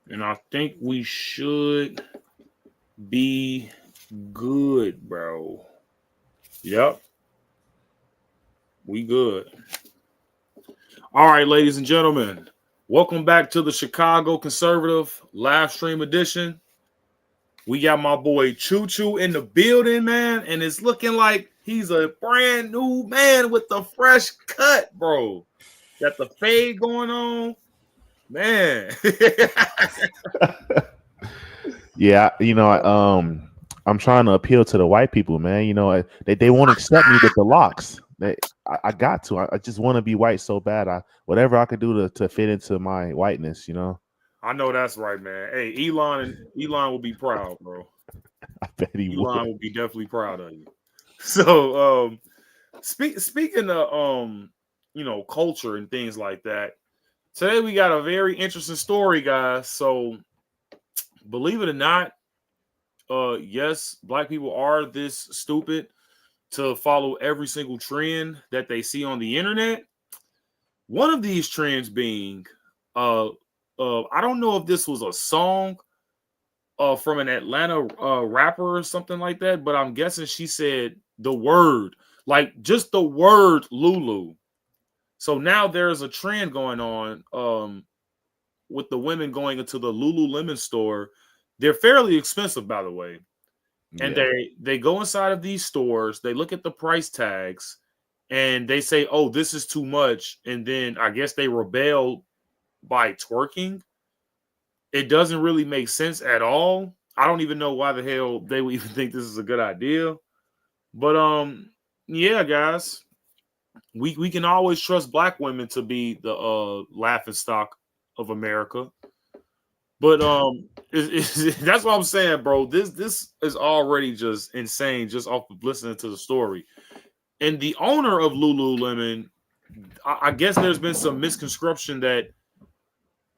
And I think we should be good, bro. Yep, we good. All right, ladies and gentlemen, welcome back to the Chicago Conservative live stream edition. We got my boy Choo Choo in the building, man, and it's looking like he's a brand new man with the fresh cut, bro. Got the fade going on, man. Yeah, I'm trying to appeal to the white people, man. They won't accept me with the locks. I got to. I just want to be white so bad. Whatever I could do to fit into my whiteness. I know that's right, man. Hey, Elon will be proud, bro. I bet he Elon would. will be definitely proud of you. So, speaking of culture and things like that, today we got a very interesting story, guys. So, believe it or not, yes, black people are this stupid to follow every single trend that they see on the internet. One of these trends being, I don't know if this was a song from an Atlanta rapper or something like that, but I'm guessing she said the word, like just the word Lulu. So now there's a trend going on with the women going into the Lululemon store. They're fairly expensive, by the way. And Yeah. they go inside of these stores, they look at the price tags, and they say, "Oh, this is too much." And then I guess they rebel by twerking. It doesn't really make sense at all. I don't even know why the hell they would even think this is a good idea. But yeah, guys, we can always trust black women to be the laughing stock of America. But that's what I'm saying, bro. This is already just insane just off of listening to the story. And the owner of Lululemon, I guess there's been some misconstruction that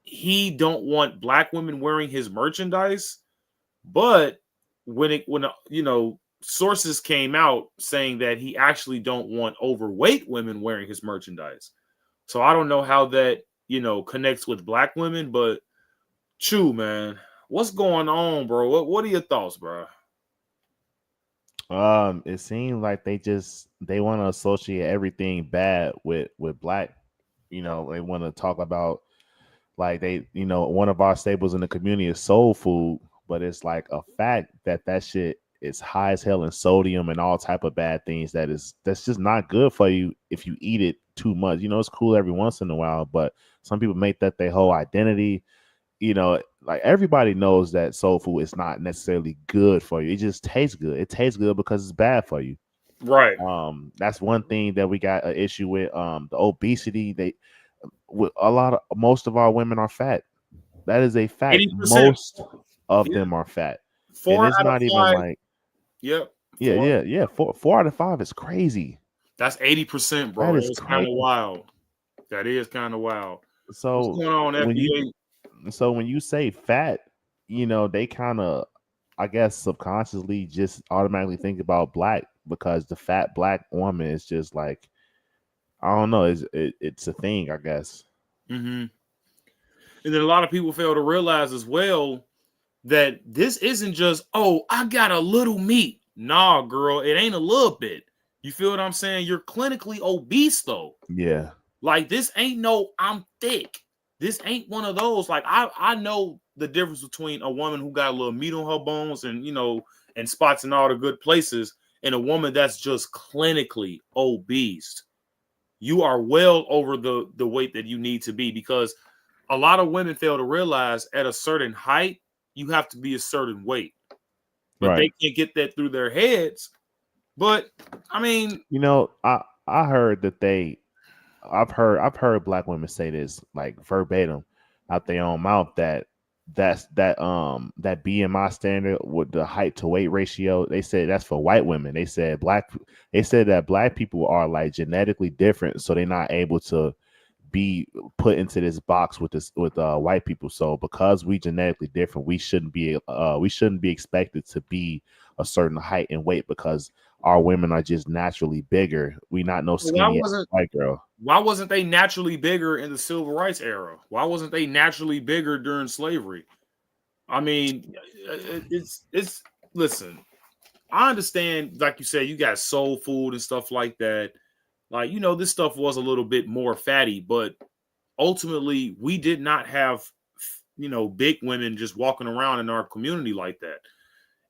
he don't want black women wearing his merchandise. But when sources came out saying that he actually don't want overweight women wearing his merchandise. So I don't know how that connects with black women, but Chew, man, what's going on, bro? What are your thoughts, bro? It seems like they want to associate everything bad with black. They want to talk about like one of our staples in the community is soul food, but it's like a fact that shit is high as hell in sodium and all type of bad things that's just not good for you if you eat it too much. It's cool every once in a while, but some people make that their whole identity. Like everybody knows that soul food is not necessarily good for you. It just tastes good. It tastes good because it's bad for you. Right. That's one thing that we got an issue with. The obesity. With most of our women are fat. That is a fact. 80%. Most of Yeah. them are fat, and Four it's out of not even five. like Yep. yeah, Four. yeah, yeah. Four out of five is crazy. That's 80%, That bro. is That's kind crazy. of wild. That is kind of wild. What's So going on, when you FBA? when you say fat, they kind of, I guess, subconsciously just automatically think about black because the fat black woman is just like I don't know. It's a thing, I guess. Mm-hmm. And then a lot of people fail to realize as well that this isn't just, oh, I got a little meat. Nah, girl, it ain't a little bit. You feel what I'm saying? You're clinically obese though. Yeah, Like this ain't no I'm thick. This ain't one of those. Like I know the difference between a woman who got a little meat on her bones and and spots in all the good places and a woman that's just clinically obese. You are well over the weight that you need to be because a lot of women fail to realize at a certain height you have to be a certain weight, but right. they can't get that through their heads. But I mean, I heard that I've heard black women say this like verbatim out their own mouth that BMI standard with the height to weight ratio. They said that's for white women. They said that black people are like genetically different, so they're not able to be put into this box with white people. So because we genetically different, we shouldn't be expected to be a certain height and weight because our women are just naturally bigger. We not no why skinny wasn't white girl. why wasn't they naturally bigger in the civil rights era? Why wasn't they naturally bigger during slavery? I mean, it's listen. I understand, like you said, you got soul food and stuff like that. Like, this stuff was a little bit more fatty, but ultimately, we did not have, big women just walking around in our community like that.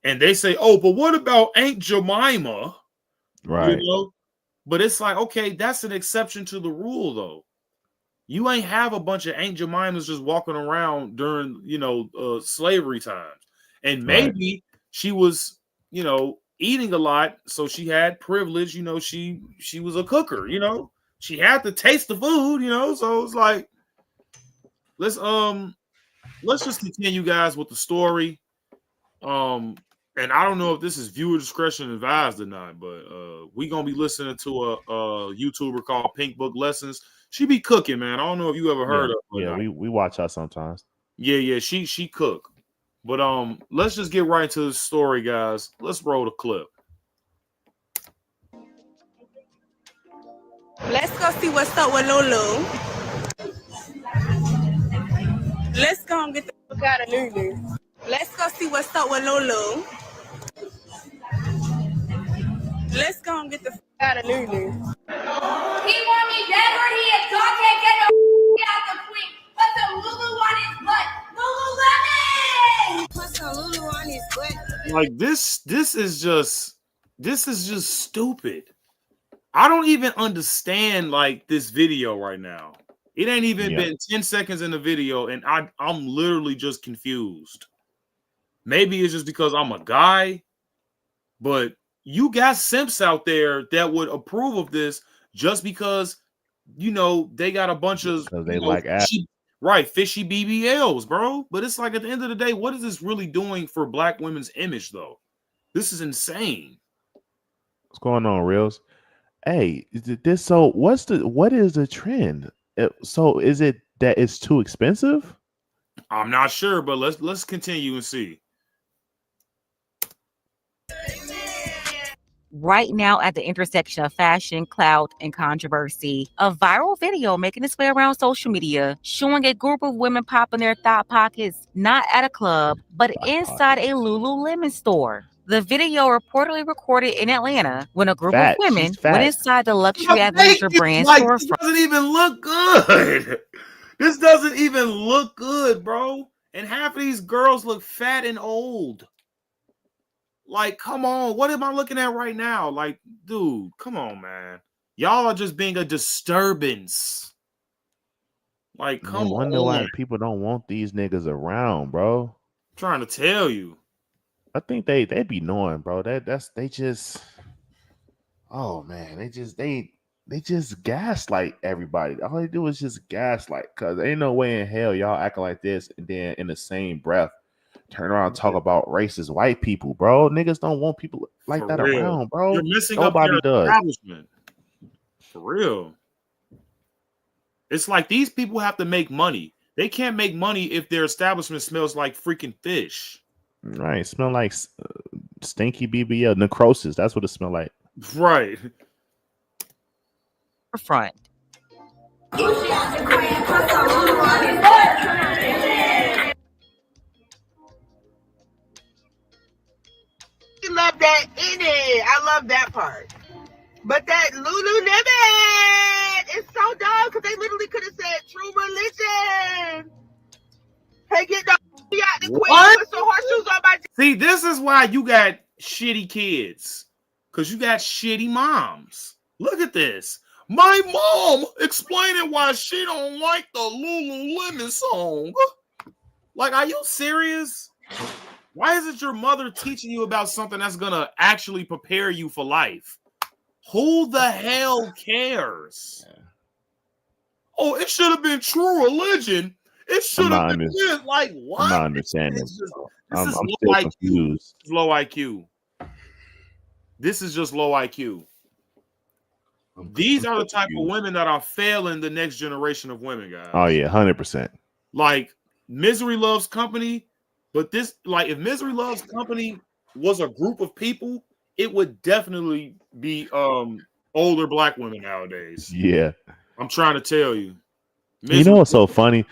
And they say, oh, but what about Aunt Jemima? Right. But it's like, okay, that's an exception to the rule, though. You ain't have a bunch of Aunt Jemimas just walking around during, slavery times. And maybe she was, eating a lot, so she had privilege. She was a cooker. She had to taste the food. So it's like, let's just continue, guys, with the story. And I don't know if this is viewer discretion advised or not, but we gonna be listening to a YouTuber called Pink Book Lessons. She be cooking, man. I don't know if you ever heard of her. Yeah, we watch her sometimes. Yeah, she cook. But let's just get right into the story, guys. Let's roll the clip. Let's go see what's up with Lulu. Let's go and get the fuck out of Lulu. Let's go see what's up with Lulu. Let's go and get the fuck out of Lulu. He want me dead or he a dog can't get no out the queen. Put some Lulu on his butt. Lululemon! Put some Lulu on his butt. Like this is just stupid. I don't even understand like this video right now. It ain't even been 10 seconds in the video, and I'm literally just confused. Maybe it's just because I'm a guy, but you got simps out there that would approve of this just because, they got a bunch of they like fishy BBLs, bro. But it's like at the end of the day, what is this really doing for black women's image, though? This is insane. What's going on, Reels? Hey, so what is the trend? So is it that it's too expensive? I'm not sure, but let's continue and see. Right now, at the intersection of fashion, clout, and controversy, a viral video making its way around social media showing a group of women popping their thought pockets, not at a club, but inside a Lululemon store. The video reportedly recorded in Atlanta when a group of women went inside the luxury athleisure brand storefront. This doesn't even look good. This doesn't even look good, bro. And half of these girls look fat and old. Like, come on. What am I looking at right now? Like, dude, come on, man. Y'all are just being a disturbance. Like, come on. I wonder why people don't want these niggas around, bro. I'm trying to tell you. I think they be knowing, bro. They just, oh man, they just gaslight everybody. All they do is just gaslight, cause ain't no way in hell y'all acting like this and then in the same breath turn around and talk about racist white people, bro. Niggas don't want people like For that real. around, bro. You're missing Nobody up their does. establishment. For real. It's like these people have to make money. They can't make money if their establishment smells like freaking fish. Right, smell like stinky BBL necrosis. That's what it smell like. Right. Front. Love that in it. I love that part. But that Lululemon is so dumb because they literally could have said true religion. Hey, get the out the queen. Put some horseshoes on my. See, this is why you got shitty kids. Because you got shitty moms. Look at this. My mom explaining why she don't like the Lululemon song. Like, are you serious? Why isn't your mother teaching you about something that's going to actually prepare you for life? Who the hell cares? Oh, it should have been true religion. It should have been this. Like, what? I'm not understanding. I'm still low confused. IQ. Low IQ. This is just low IQ. These are the type of women that are failing the next generation of women, guys. Oh, yeah, 100%. Like, Misery Loves Company. But this, like, if Misery Loves Company was a group of people, it would definitely be older black women nowadays. Yeah. I'm trying to tell you. You know what's so funny?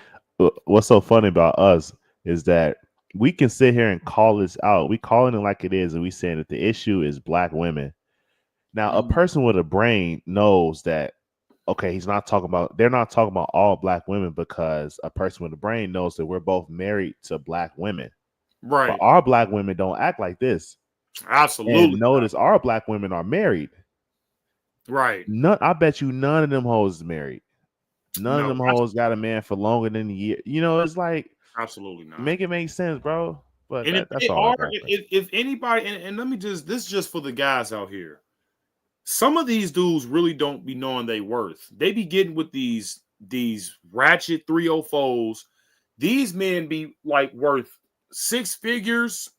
What's so funny about us is that we can sit here and call this out. We calling it like it is, and we saying that the issue is black women. Now, a person with a brain knows that, okay, they're not talking about all black women, because a person with a brain knows that we're both married to black women. Right. But our black women don't act like this. Absolutely. And notice our black women are married. Right. I bet you none of them hoes is married. None of them hoes got a man for longer than a year. You know, it's like, absolutely not. Make it make sense, bro. But And that's all I got. if anybody, and let me this is just for the guys out here. Some of these dudes really don't be knowing they worth. They be getting with these ratchet 304s. These men be like worth 6 figures.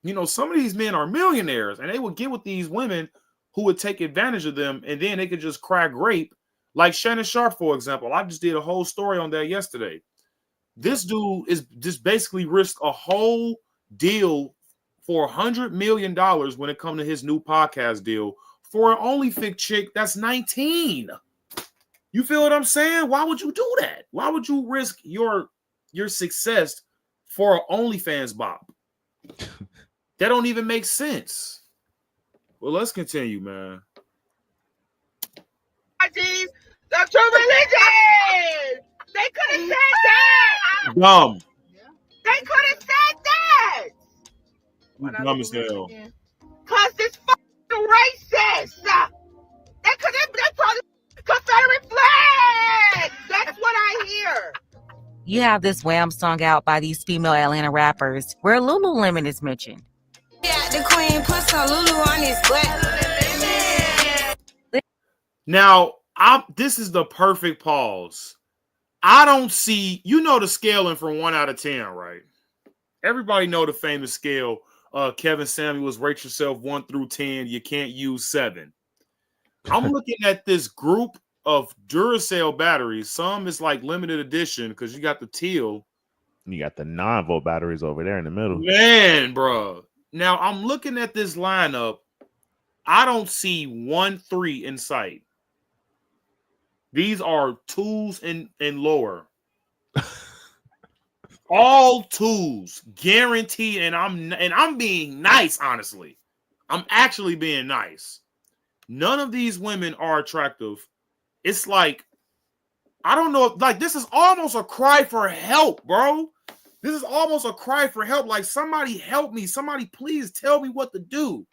You know, some of these men are millionaires, and they would get with these women who would take advantage of them, and then they could just cry grape. Like Shannon Sharp, for example. I just did a whole story on that yesterday. This dude is just basically risked a whole deal for $100 million when it comes to his new podcast deal for an OnlyFig chick that's 19. You feel what I'm saying? Why would you do that? Why would you risk your success for an OnlyFans bop? That don't even make sense. Well, let's continue, man. The true religion. They could have said that. Dumb. They could have said that. Dumb as hell. Cause it's fucking racist. They probably Confederate flag. That's what I hear. You have this Wham song out by these female Atlanta rappers where Lululemon is mentioned. Yeah, the queen put some Lulu on his butt. Now, this is the perfect pause. I don't see, the scaling from 1 out of 10, right? Everybody know the famous scale. Kevin Samuels, rate yourself 1 through 10. You can't use 7. I'm looking at this group of Duracell batteries. Some is like limited edition because you got the teal. You got the 9-volt batteries over there in the middle. Man, bro. Now, I'm looking at this lineup. I don't see 1 3 in sight. These are 2s and lower. All 2s, guaranteed. And I'm being nice, honestly. I'm actually being nice. None of these women are attractive. It's like, I don't know, like this is almost a cry for help, bro. This is almost a cry for help. Like, somebody help me. Somebody please tell me what to do.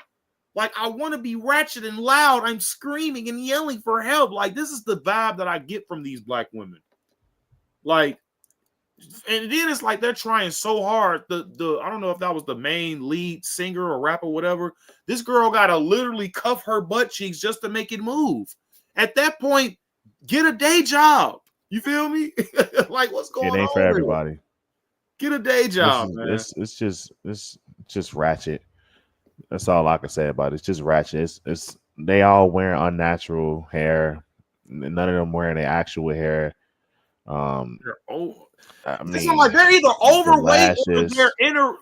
Like, I want to be ratchet and loud. I'm screaming and yelling for help. Like, this is the vibe that I get from these black women. Like, and then it's like they're trying so hard. I don't know if that was the main lead singer or rapper, whatever. This girl got to literally cuff her butt cheeks just to make it move. At that point, get a day job. You feel me? Like, what's going on? It ain't for everybody. Get a day job, man. It's just ratchet. That's all I can say about it. It's just ratchet. It's they all wearing unnatural hair. None of them wearing their actual hair. They're old. I mean, it's like they're either overweight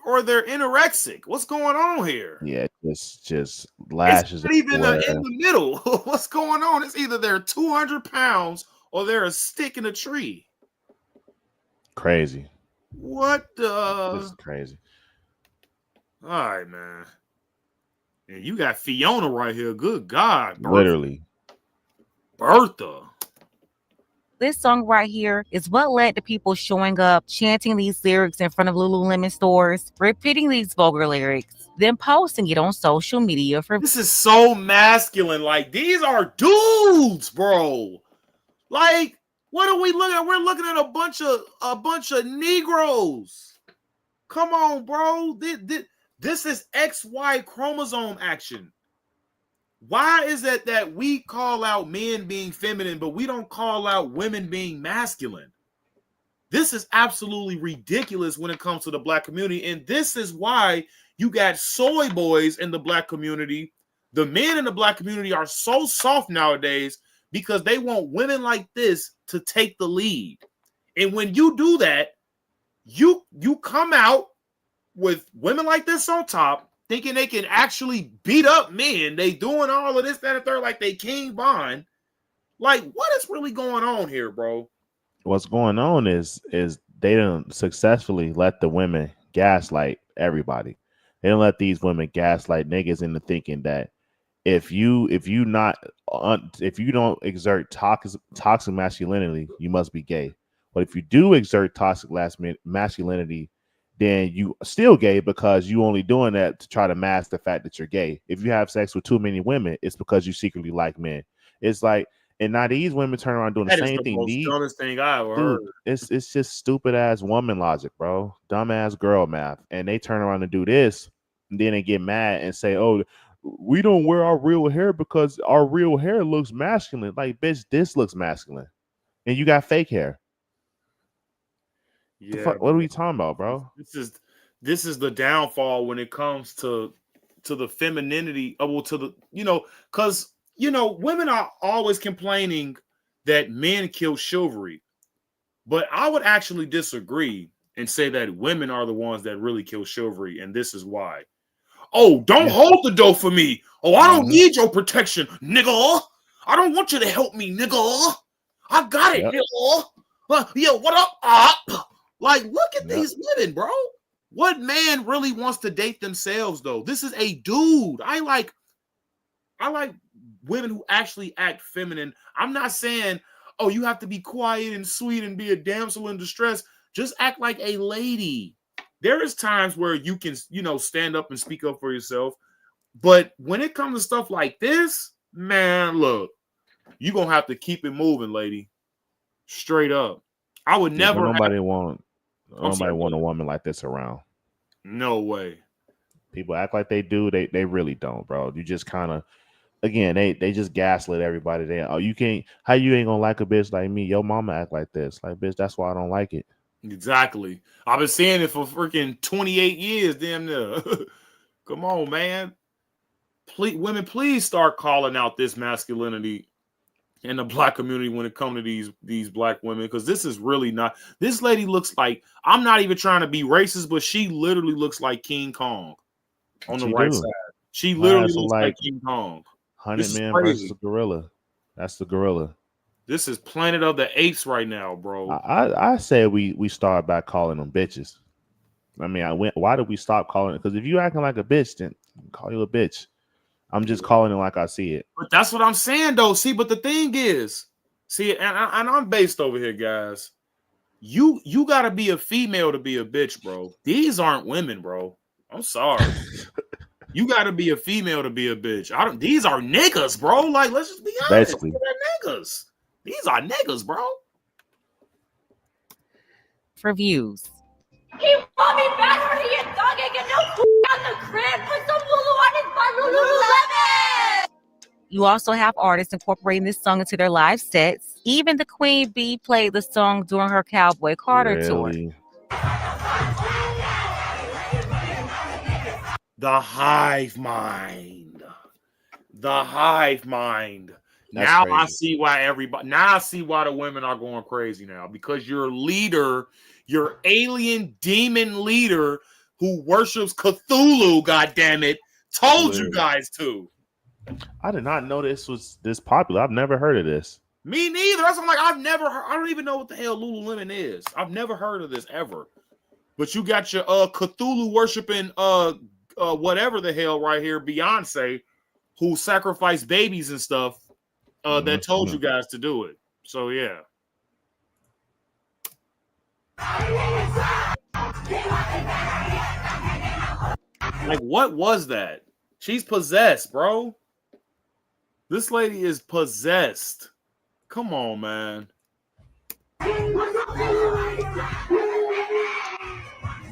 or they're anorexic. What's going on here? Yeah, just lashes. It's not even in the middle. What's going on? It's either they're 200 pounds or they're a stick in a tree. Crazy. What the? This is crazy. All right, man. And you got Fiona right here. Good God. Bertha. Literally. Bertha. This song right here is what led to people showing up, chanting these lyrics in front of Lululemon stores, repeating these vulgar lyrics, then posting it on social media for. This is so masculine. Like, these are dudes, bro. Like, what are we looking at? We're looking at a bunch of Negroes. Come on, bro. This is XY chromosome action. Why is it that we call out men being feminine, but we don't call out women being masculine? This is absolutely ridiculous when it comes to the black community. And this is why you got soy boys in the black community. The men in the black community are so soft nowadays because they want women like this to take the lead. And when you do that, you come out with women like this on top, thinking they can actually beat up men. They doing all of this, that, and third, like they King Bond. Like, what is really going on here, bro? What's going on is they don't successfully let the women gaslight everybody. They don't let these women gaslight niggas into thinking that if you don't exert toxic masculinity, you must be gay. But if you do exert toxic masculinity, then you still gay because you only doing that to try to mask the fact that you're gay. If you have sex with too many women, it's because you secretly like men. It's like, and now these women turn around doing the That is same the thing. most dumbest thing I ever heard. Dude, it's just stupid ass woman logic, bro. Dumbass girl math. And they turn around and do this, and then they get mad and say, "Oh, we don't wear our real hair because our real hair looks masculine." Like, bitch, this looks masculine, and you got fake hair. Yeah, What are we talking about, bro? This is the downfall when it comes to the femininity. Well, to the because women are always complaining that men kill chivalry, but I would actually disagree and say that women are the ones that really kill chivalry, and this is why. Oh, don't hold the door for me. Oh, I don't need your protection, nigga. I don't want you to help me, nigga. I got it, nigga. Yeah, what up? Like, look at these women, bro. What man really wants to date themselves, though? This is a dude. I like women who actually act feminine. I'm not saying, oh, you have to be quiet and sweet and be a damsel in distress. Just act like a lady. There is times where you can, stand up and speak up for yourself. But when it comes to stuff like this, man, look, you're going to have to keep it moving, lady. Straight up. I would never. Nobody want a woman like this around. No way. People act like they do. They really don't, bro. You just kind of, again, they just gaslit everybody. You can't, how you ain't gonna like a bitch like me? Your mama act like this. Like, bitch, that's why I don't like it. Exactly. I've been saying it for freaking 28 years, damn near. Come on, man. Please start calling out this masculinity in the black community when it comes to these black women, because this is really not. This lady looks like, I'm not even trying to be racist, but she literally looks like King Kong on the right side. She literally looks like King Kong. 100 Men versus a gorilla. That's the gorilla. This is Planet of the Apes right now, bro. I say we start by calling them bitches. I mean, why did we stop calling it? Because if you acting like a bitch, then I'll call you a bitch. I'm just calling it like I see it. But that's what I'm saying, though. See, but the thing is, and I'm based over here, guys. You got to be a female to be a bitch, bro. These aren't women, bro. I'm sorry. You got to be a female to be a bitch. These are niggas, bro. Like, let's just be honest. Basically, they're niggas. These are niggas, bro. For views. He want me back or he a dog ain't get no on the crib. Put some Lulu on his butt, Lululemon. You also have artists incorporating this song into their live sets. Even the Queen Bee played the song during her Cowboy Carter tour. The hive mind. The hive mind. That's now crazy. I see why the women are going crazy now, because your leader, your alien demon leader who worships Cthulhu, goddammit, told you guys to. I did not know this was this popular. I've never heard of this. Me neither. That's what I'm like, I don't even know what the hell Lululemon is. I've never heard of this ever. But you got your Cthulhu worshiping whatever the hell right here, Beyonce, who sacrificed babies and stuff. That told you guys to do it. So yeah. Like, what was that? She's possessed, bro. This lady is possessed. Come on, man.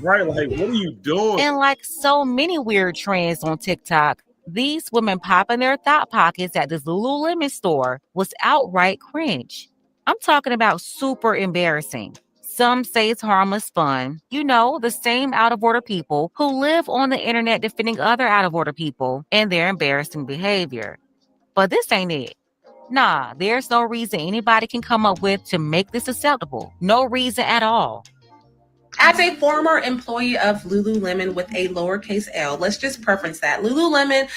Right, like, what are you doing? And like so many weird trends on TikTok, these women popping their thought pockets at this Lululemon store was outright cringe. I'm talking about super embarrassing. Some say it's harmless fun. The same out-of-order people who live on the internet defending other out-of-order people and their embarrassing behavior. But this ain't it. Nah, there's no reason anybody can come up with to make this acceptable. No reason at all. As a former employee of Lululemon with a lowercase L, let's just preference that. Lululemon,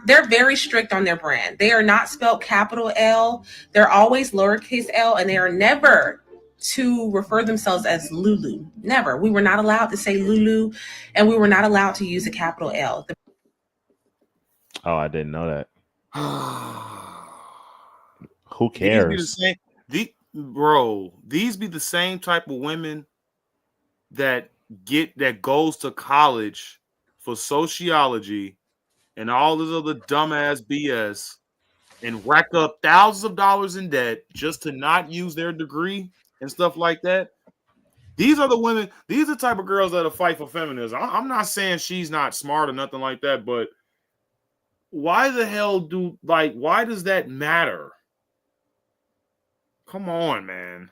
they're very strict on their brand. They are not spelled capital L. They're always lowercase L, and they are never to refer themselves as Lulu. Never. We were not allowed to say Lulu, and we were not allowed to use a capital L. Oh, I didn't know that. Who These be the cares? same. These be the same type of women that goes to college for sociology and all this other dumbass BS and rack up thousands of dollars in debt just to not use their degree and stuff like that. These are the women, these are the type of girls that'll fight for feminism. I'm not saying she's not smart or nothing like that, but why the hell why does that matter? Come on, man.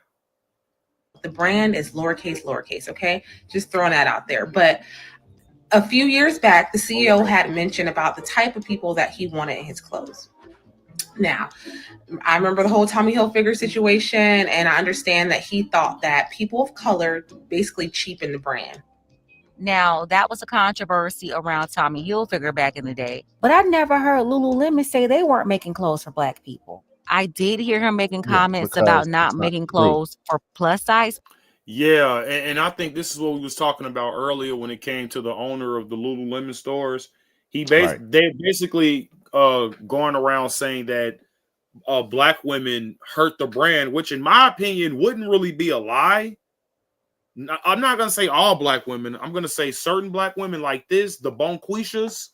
The brand is lowercase, okay? Just throwing that out there. But a few years back, the CEO had mentioned about the type of people that he wanted in his clothes. Now, I remember the whole Tommy Hilfiger situation, and I understand that he thought that people of color basically cheapened the brand. Now, that was a controversy around Tommy Hilfiger back in the day, but I never heard Lululemon say they weren't making clothes for Black people. I did hear him making comments about not making clothes for plus size. Yeah, and I think this is what we was talking about earlier when it came to the owner of the Lululemon stores. They basically going around saying that Black women hurt the brand, which in my opinion wouldn't really be a lie. I'm not going to say all Black women. I'm going to say certain Black women like this, the Bonquishas,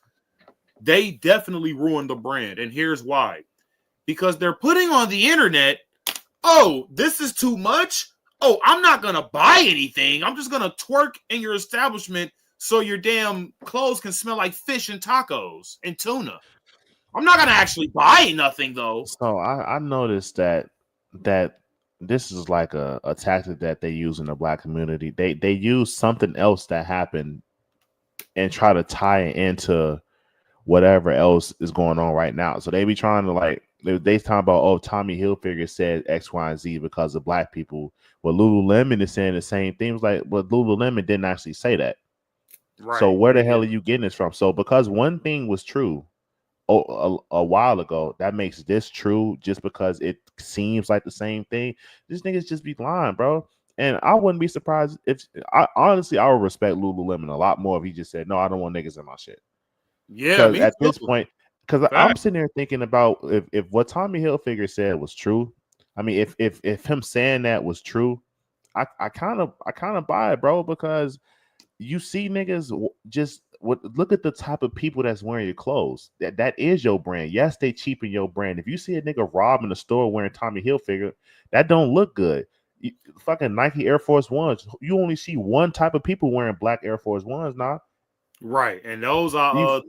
they definitely ruined the brand. And here's why. Because they're putting on the internet, oh, this is too much. Oh, I'm not going to buy anything. I'm just going to twerk in your establishment so your damn clothes can smell like fish and tacos and tuna. I'm not going to actually buy nothing, though. So I noticed that this is like a tactic that they use in the Black community. They use something else that happened and try to tie it into whatever else is going on right now. So they be trying to they talking about, oh, Tommy Hilfiger said X, Y, and Z because of Black people. Well, Lululemon is saying the same thing. It's like, but Lululemon didn't actually say that. Right. So where the hell are you getting this from? So because one thing was true a while ago, that makes this true just because it seems like the same thing. These niggas just be lying, bro. And I wouldn't be surprised if I would respect Lululemon a lot more if he just said, no, I don't want niggas in my shit. Yeah, because at this point, because I'm sitting there thinking about if what Tommy Hilfiger said was true. I mean, if him saying that was true, I kind of buy it, bro, because you see niggas just look at the type of people that's wearing your clothes. That is your brand. Yes, they cheapen your brand. If you see a nigga rob in the store wearing Tommy Hilfiger, that don't look good. Fucking Nike Air Force Ones. You only see one type of people wearing black Air Force Ones now. Right, and those are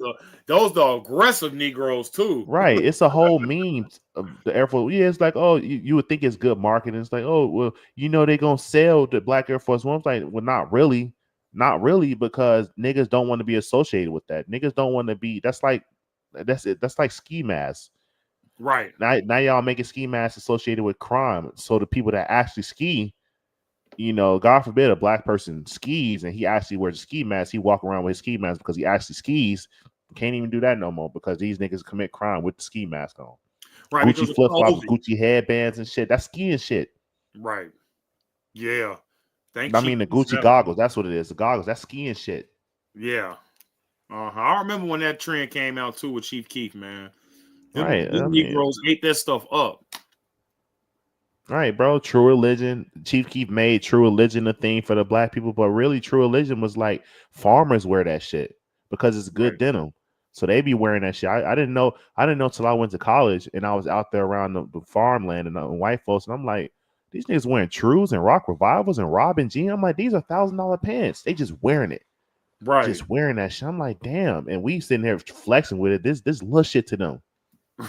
the aggressive Negroes too. Right, it's a whole meme of the Air Force. Yeah, it's like, oh, you would think it's good marketing. It's like, oh, well, they're gonna sell the black Air Force One. Like, well, not really, because niggas don't want to be associated with that. Niggas don't want to be. That's like ski masks. Right. Now y'all making ski masks associated with crime. So the people that actually ski, God forbid a black person skis and he actually wears a ski mask. He walk around with his ski mask because he actually skis. Can't even do that no more because these niggas commit crime with the ski mask on. Right, Gucci flip flops, Gucci headbands and shit. That's skiing shit. Right. Yeah. The Gucci goggles. That's what it is. The goggles. That's skiing shit. Yeah. I remember when that trend came out too with Chief Keef, man. Them Negroes ate that stuff up. All right, bro. True Religion. Chief Keef made True Religion a thing for the black people, but really True Religion was like farmers wear that shit because it's good denim. So they be wearing that shit. I didn't know till I went to college and I was out there around the farmland and white folks, and I'm like, these niggas wearing Trues and Rock Revivals and Robin G. I'm like, these are $1,000 pants. They just wearing it. Right. Just wearing that shit. I'm like, damn. And we sitting there flexing with it. This little shit to them.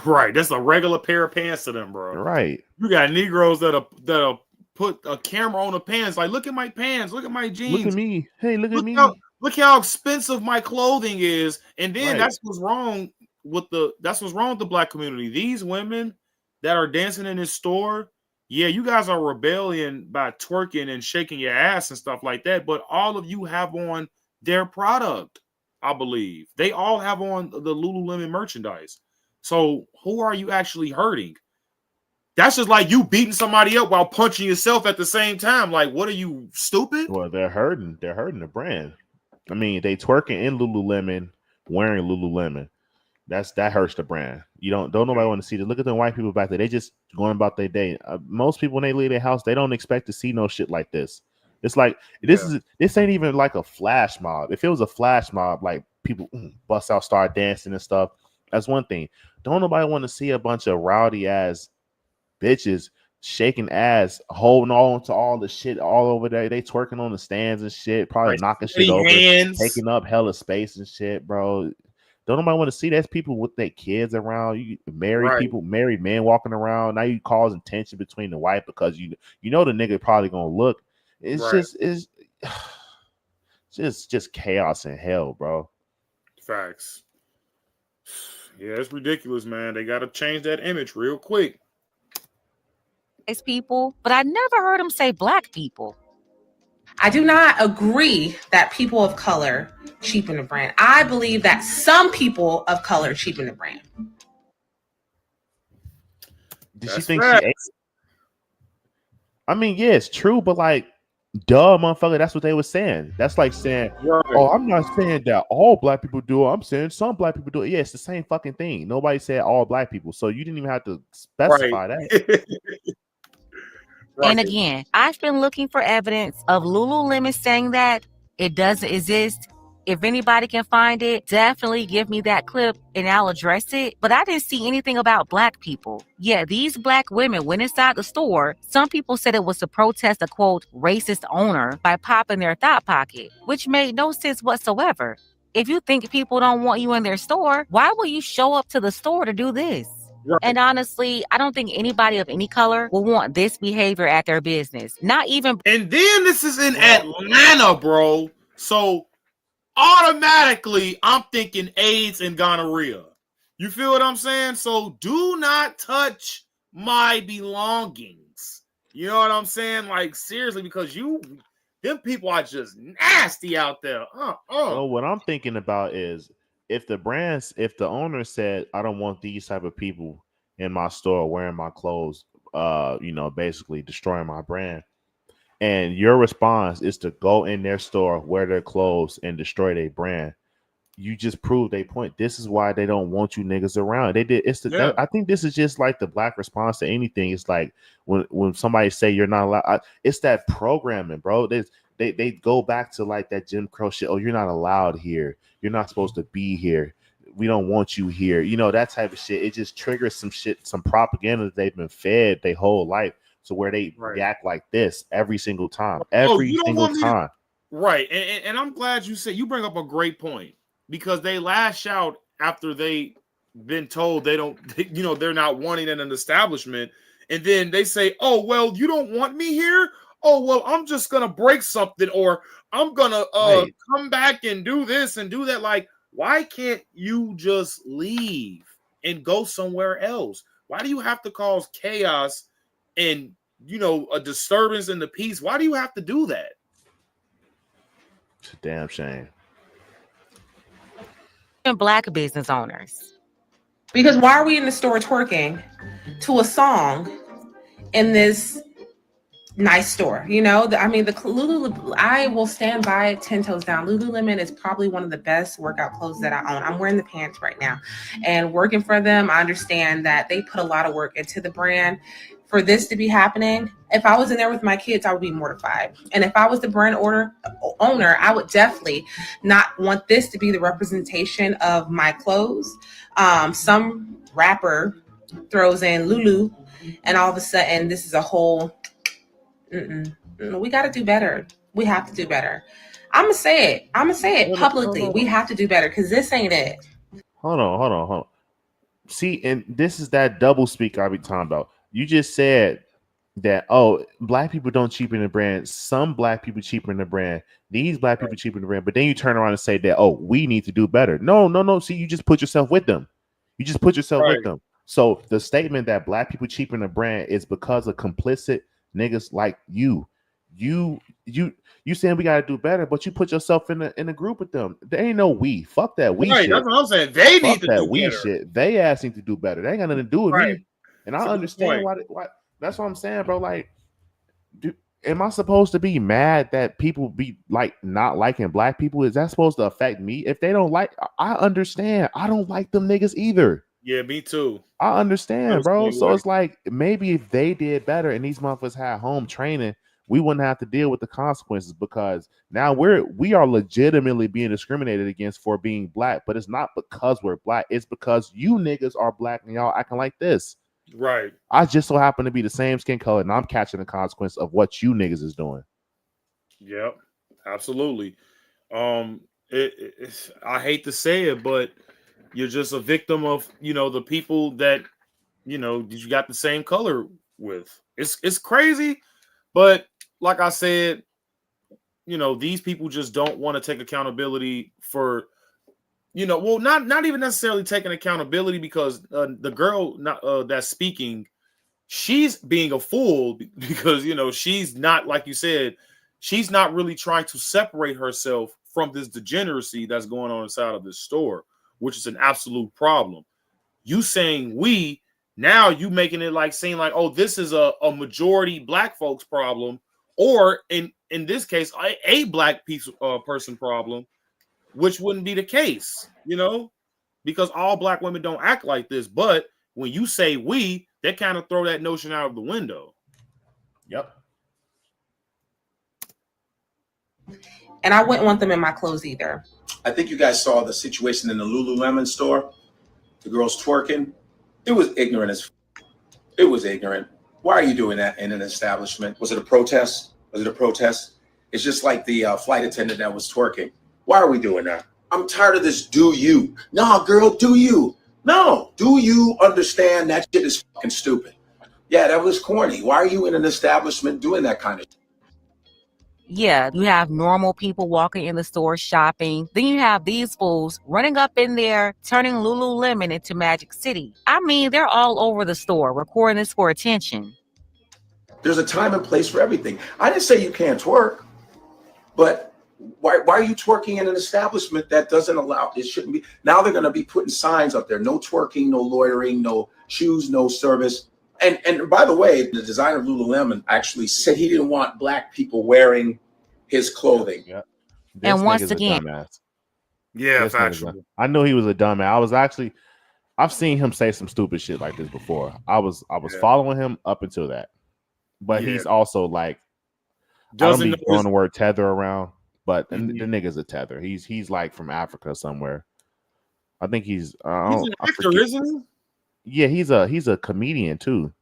Right. That's a regular pair of pants to them, bro. Right. You got Negroes that'll put a camera on the pants. Like, look at my pants. Look at my jeans. Look at me. Hey, look at me. Look how expensive my clothing is. And then that's what's wrong with the black community. These women that are dancing in this store, yeah, you guys are rebelling by twerking and shaking your ass and stuff like that. But all of you have on their product, I believe. They all have on the Lululemon merchandise. So who are you actually hurting? That's just like you beating somebody up while punching yourself at the same time. Like, what are you, stupid? Well, they're hurting. They're hurting the brand. I mean, they twerking in Lululemon, wearing Lululemon. That hurts the brand. You don't nobody want to see it. Look at the white people back there. They just going about their day. Most people when they leave their house, they don't expect to see no shit like this. It's like this ain't even like a flash mob. If it was a flash mob, like people bust out, start dancing and stuff, that's one thing. Don't nobody want to see a bunch of rowdy ass bitches shaking ass, holding on to all the shit all over there. They twerking on the stands and shit, probably Like, knocking shit over, hands. taking up hella space and shit, bro. Don't nobody want to see that's people with their kids around. You married people, married men walking around. Now you causing tension between the wife because you know the nigga probably gonna look. It's just chaos and hell, bro. Facts. Yeah, it's ridiculous, man. They gotta change that image real quick. People, but I never heard him say black people. I do not agree that people of color cheapen the brand. I believe that some people of color cheapen the brand. Did she think she ate? I mean, yeah, it's true, but like, duh, motherfucker, that's what they were saying. That's like saying, oh, I'm not saying that all black people do it. I'm saying some black people do it. Yeah, it's the same fucking thing. Nobody said all black people, so you didn't even have to specify that. And again, I've been looking for evidence of Lululemon saying that. It doesn't exist. If anybody can find it, definitely give me that clip and I'll address it. But I didn't see anything about black people. Yeah, these black women went inside the store. Some people said it was to protest a, quote, racist owner by popping their thought pocket, which made no sense whatsoever. If you think people don't want you in their store, why will you show up to the store to do this? Right. And honestly, I don't think anybody of any color will want this behavior at their business. Not even. And then this is in Atlanta, bro. So automatically, I'm thinking AIDS and gonorrhea. You feel what I'm saying? So do not touch my belongings. You know what I'm saying? Like, seriously, because them people are just nasty out there. So what I'm thinking about is, if the owner said, I don't want these type of people in my store wearing my clothes, basically destroying my brand, and your response is to go in their store, wear their clothes, and destroy their brand, you just proved a point. This is why they don't want you niggas around. They did. I think this is just like the black response to anything. It's like when somebody say you're not allowed. It's that programming, bro. They go back to like that Jim Crow shit. Oh, you're not allowed here. You're not supposed to be here. We don't want you here. You know, that type of shit. It just triggers some shit, some propaganda that they've been fed their whole life. So where they react like this every single time. Every single time. Right. And I'm glad you bring up a great point, because they lash out after they been told they're not wanting in an establishment. And then they say, oh, well, you don't want me here? Oh, well, I'm just going to break something, or I'm going to come back and do this and do that. Like, why can't you just leave and go somewhere else? Why do you have to cause chaos and, a disturbance in the peace? Why do you have to do that? It's a damn shame. Black business owners. Because why are we in the store twerking to a song in this nice store? The Lululemon, I will stand by it 10 toes down. Lululemon is probably one of the best workout clothes that I own. I'm wearing the pants right now, and working for them, I understand that they put a lot of work into the brand. For this to be happening, if I was in there with my kids, I would be mortified. And if I was the brand owner, I would definitely not want this to be the representation of my clothes. Some rapper throws in Lulu, and all of a sudden, this is a whole. We got to do better. We have to do better. I'm gonna say it publicly. We have to do better, because this ain't it. Hold on. See, and this is that double speak I be talking about. You just said that, black people don't cheapen the brand. Some black people cheapen the brand. These black people cheapen the brand. But then you turn around and say that, we need to do better. No. See, you just put yourself with them. With them. So the statement that black people cheapen the brand is because of complicit niggas like you. You saying we gotta do better, but you put yourself in a group with them. There ain't no we. Fuck that we shit. That's what I'm saying. They Fuck need to that do we better. Shit. They asking to do better. They ain't got nothing to do with me. And That's I a good understand point. why. That's what I'm saying, bro. Like, am I supposed to be mad that people be like not liking black people? Is that supposed to affect me? If they don't like, I understand. I don't like them niggas either. Yeah, me too. I I feel understand, the bro. same So way. it's like maybe if they did better and these motherfuckers had home training, we wouldn't have to deal with the consequences because now we are legitimately being discriminated against for being black, but it's not because we're black. It's because you niggas are black and y'all acting like this. Right. I just so happen to be the same skin color and I'm catching the consequence of what you niggas is doing. Yep. Absolutely. Um, I hate to say it, but you're just a victim of the people that you got the same color with. It's crazy, but like I said, these people just don't want to take accountability for well, not even necessarily taking accountability because the girl that's speaking, she's being a fool because she's not, like you said, she's not really trying to separate herself from this degeneracy that's going on inside of this store, which is an absolute problem. You saying we, now you making it like seem like, oh, this is a majority black folks problem, or in this case a black person problem, which wouldn't be the case, because all black women don't act like this. But when you say we, they kind of throw that notion out of the window. Yep. And I wouldn't want them in my clothes either. I think you guys saw the situation in the Lululemon store. The girls twerking. It was ignorant as it was ignorant. Why are you doing that in an establishment? Was it a protest? Was it a protest? It's just like the flight attendant that was twerking. Why are we doing that? I'm tired of this. Do you? No, girl, do you? No, do you understand that shit is fucking stupid? Yeah, that was corny. Why are you in an establishment doing that kind of shit? Yeah, you have normal people walking in the store shopping. Then you have these fools running up in there, turning Lululemon into Magic City. I mean, they're all over the store recording this for attention. There's a time and place for everything. I didn't say you can't twerk, but why are you twerking in an establishment that doesn't allow it? Shouldn't be. Now they're going to be putting signs up there: no twerking, no loitering, no shoes, no service. And by the way, the designer of Lululemon actually said he didn't want black people wearing his clothing. Yep. This And once nigga's a again, dumbass. Yeah, This nigga's factual. I knew he was a dumbass. I've seen him say some stupid shit like this before. I was Yeah. following him up until that. But Yeah. he's also like, Doesn't I know don't be throwing his- the word tether around, but the Mhm. nigga's a tether. He's like from Africa somewhere. I think he's He's an I actor, forget. isn't Yeah, he's a comedian too.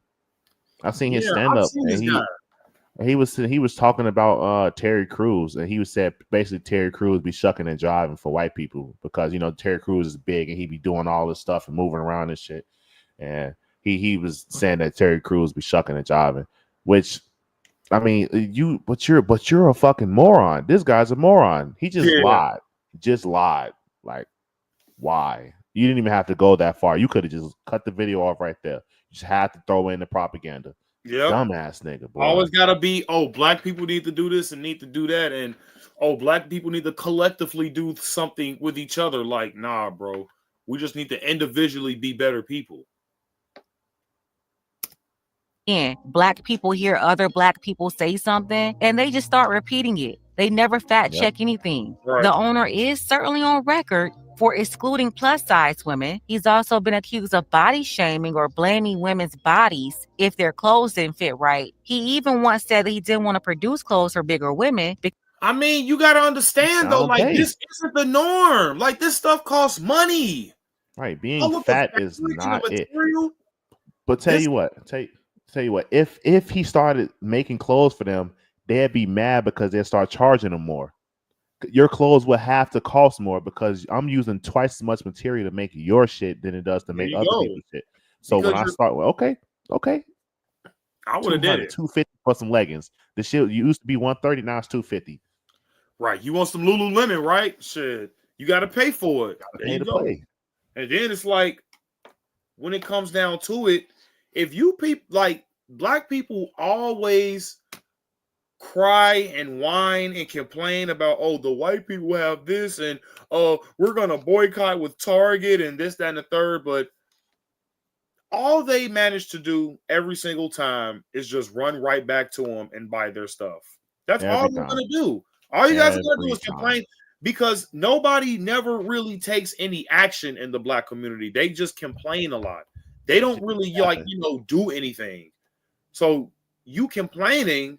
I've seen he? his Yeah, stand I've up seen and this guy. he was talking about Terry Crews, and he said basically Terry Crews be shucking and driving for white people because Terry Crews is big and he be doing all this stuff and moving around and shit. And he was saying that Terry Crews be shucking and jiving, which I mean but you're a fucking moron. This guy's a moron. He just Yeah. lied. Just lied. Like, why? You didn't even have to go that far. You could have just cut the video off right there. You just had to throw in the propaganda. Yep. Dumbass nigga, boy. Always gotta be, oh, black people need to do this and need to do that, and oh, black people need to collectively do something with each other. Like, nah, bro. We just need to individually be better people. black people hear other black people say something and they just start repeating it. They never fact check anything. Right. The owner is certainly on record for excluding plus size women. He's also been accused of body shaming or blaming women's bodies if their clothes didn't fit right. He even once said that he didn't want to produce clothes for bigger women. I mean, you gotta understand though, like Nowadays. this isn't the norm. Like this stuff costs money. Right, being All of fat the is fabrics and not the it. material. But tell you what, if he started making clothes for them, they'd be mad because they'd start charging them more. Your clothes would have to cost more because I'm using twice as much material to make your shit than it does to There make you other go. people's shit. So Because when I start with okay, I would have did it. 250 for some leggings. The shit used to be 130, now it's 250. Right. You want some Lululemon, right? Shit. You got to pay for it. There Pay you to go. play. And then it's like, when it comes down to it, if you people, like, black people always cry and whine and complain about, oh, the white people have this, and we're gonna boycott with Target and this, that, and the third. But all they manage to do every single time is just run right back to them and buy their stuff. That's all they're gonna do. All you guys are gonna do is complain because nobody never really takes any action in the black community. They just complain a lot. They don't really do anything. So you complaining,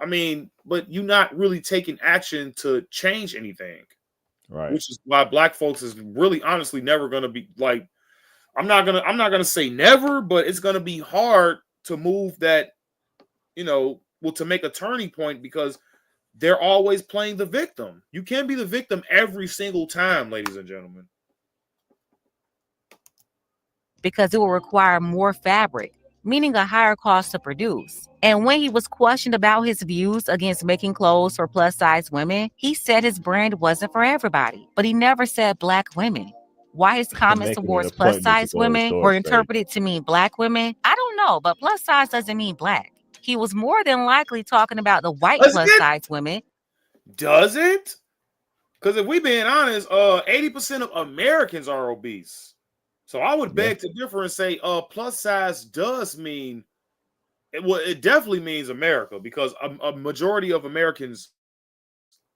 I mean, but you're not really taking action to change anything. Right. Which is why black folks is really honestly never gonna be like, I'm not gonna say never, but it's gonna be hard to move that, to make a turning point because they're always playing the victim. You can't be the victim every single time, ladies and gentlemen. Because it will require more fabric, meaning a higher cost to produce. And when he was questioned about his views against making clothes for plus-size women, he said his brand wasn't for everybody, but he never said black women. Why his comments towards plus-size women were interpreted to mean black women, I don't know, but plus size doesn't mean black. He was more than likely talking about the white plus-size women. Does it? Because if we being honest, 80% of Americans are obese. So I would beg to differ and say plus size does mean, it definitely means America because a majority of Americans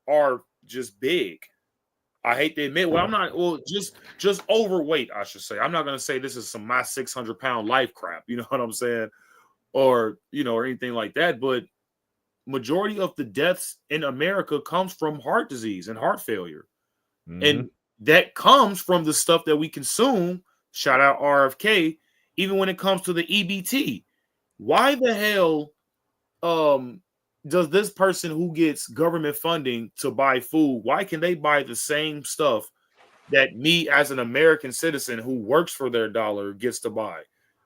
are just big. I hate to admit, just overweight, I should say. I'm not going to say this is some my 600-pound life crap, you know what I'm saying? Or anything like that, but majority of the deaths in America comes from heart disease and heart failure. Mm-hmm. And that comes from the stuff that we consume. Shout out RFK. Even when it comes to the EBT, why the hell does this person who gets government funding to buy food, why can they buy the same stuff that me as an American citizen who works for their dollar gets to buy?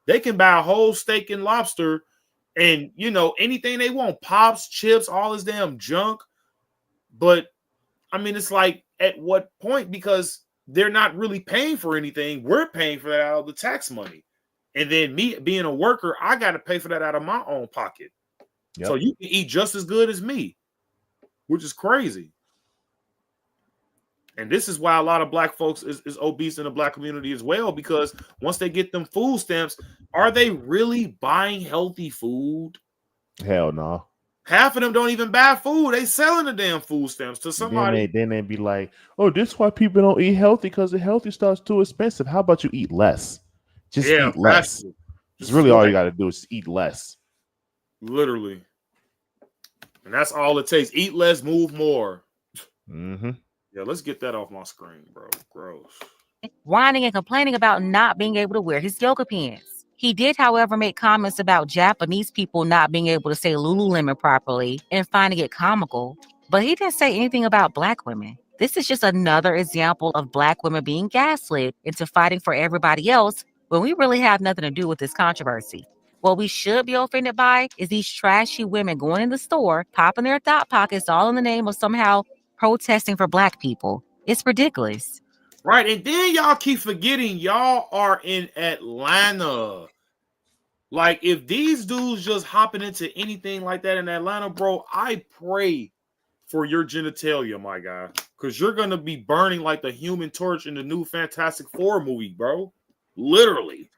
They can buy a whole steak and lobster and, anything they want, pops, chips, all this damn junk. But, I mean, it's like, at what point? Because they're not really paying for anything. We're paying for that out of the tax money. And then me being a worker, I got to pay for that out of my own pocket. Yep. So you can eat just as good as me, which is crazy. And this is why a lot of black folks is obese in the black community as well, because once they get them food stamps, are they really buying healthy food? Hell no. Half of them don't even buy food. They selling the damn food stamps to somebody. Then they be like, oh, this is why people don't eat healthy because the healthy stuff's too expensive. How about you eat less? Just eat less. It's really all you got to do is eat less. Literally. And that's all it takes. Eat less, move more. Mm-hmm. Yeah, let's get that off my screen, bro. Gross. Whining and complaining about not being able to wear his yoga pants. He did, however, make comments about Japanese people not being able to say Lululemon properly and finding it comical, but he didn't say anything about black women. This is just another example of black women being gaslit into fighting for everybody else when we really have nothing to do with this controversy. What we should be offended by is these trashy women going in the store, popping their thought pockets all in the name of somehow protesting for black people. It's ridiculous. Right, and then y'all keep forgetting y'all are in Atlanta. Like, if these dudes just hopping into anything like that in Atlanta, bro, I pray for your genitalia, my guy, because you're going to be burning like the Human Torch in the new Fantastic Four movie, bro. Literally.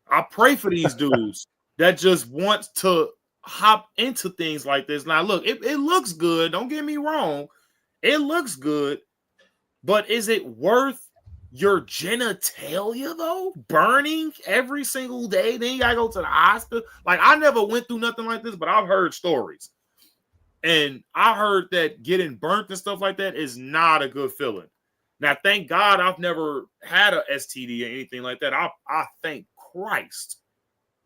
I pray for these dudes that just want to hop into things like this. Now, look, it looks good. Don't get me wrong. It looks good. But is it worth your genitalia, though? Burning every single day? Then you got to go to the hospital? Like, I never went through nothing like this, but I've heard stories. And I heard that getting burnt and stuff like that is not a good feeling. Now, thank God I've never had a STD or anything like that. I thank Christ.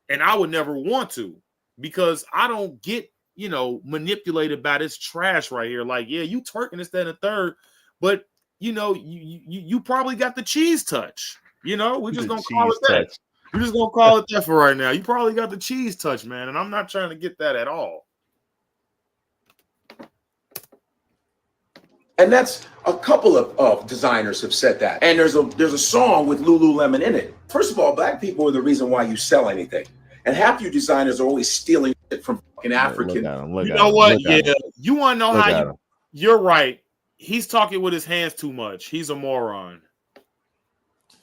And I would never want to, because I don't get, manipulated by this trash right here. Like, yeah, you twerking this, that, and the third, but you probably got the cheese touch. We're just gonna call it that. We're just gonna call it that for right now. You probably got the cheese touch, man, and I'm not trying to get that at all. And that's a couple of designers have said that. And there's a song with Lululemon in it. First of all, black people are the reason why you sell anything. And half your designers are always stealing it from fucking African. You know what? Yeah, you want to know how you're right. He's talking with his hands too much. He's a moron.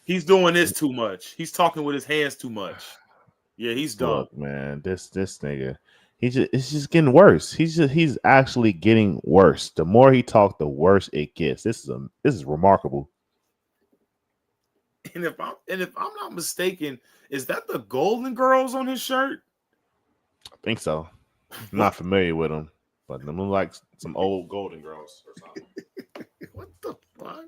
He's doing this too much. He's talking with his hands too much. Yeah, he's dumb. Look, man, this nigga, it's just getting worse. He's actually getting worse. The more he talks, the worse it gets. This is remarkable. And if I'm not mistaken, is that the Golden Girls on his shirt? I think so. I'm not familiar with them, but them look like some old Golden Girls or something. What the fuck?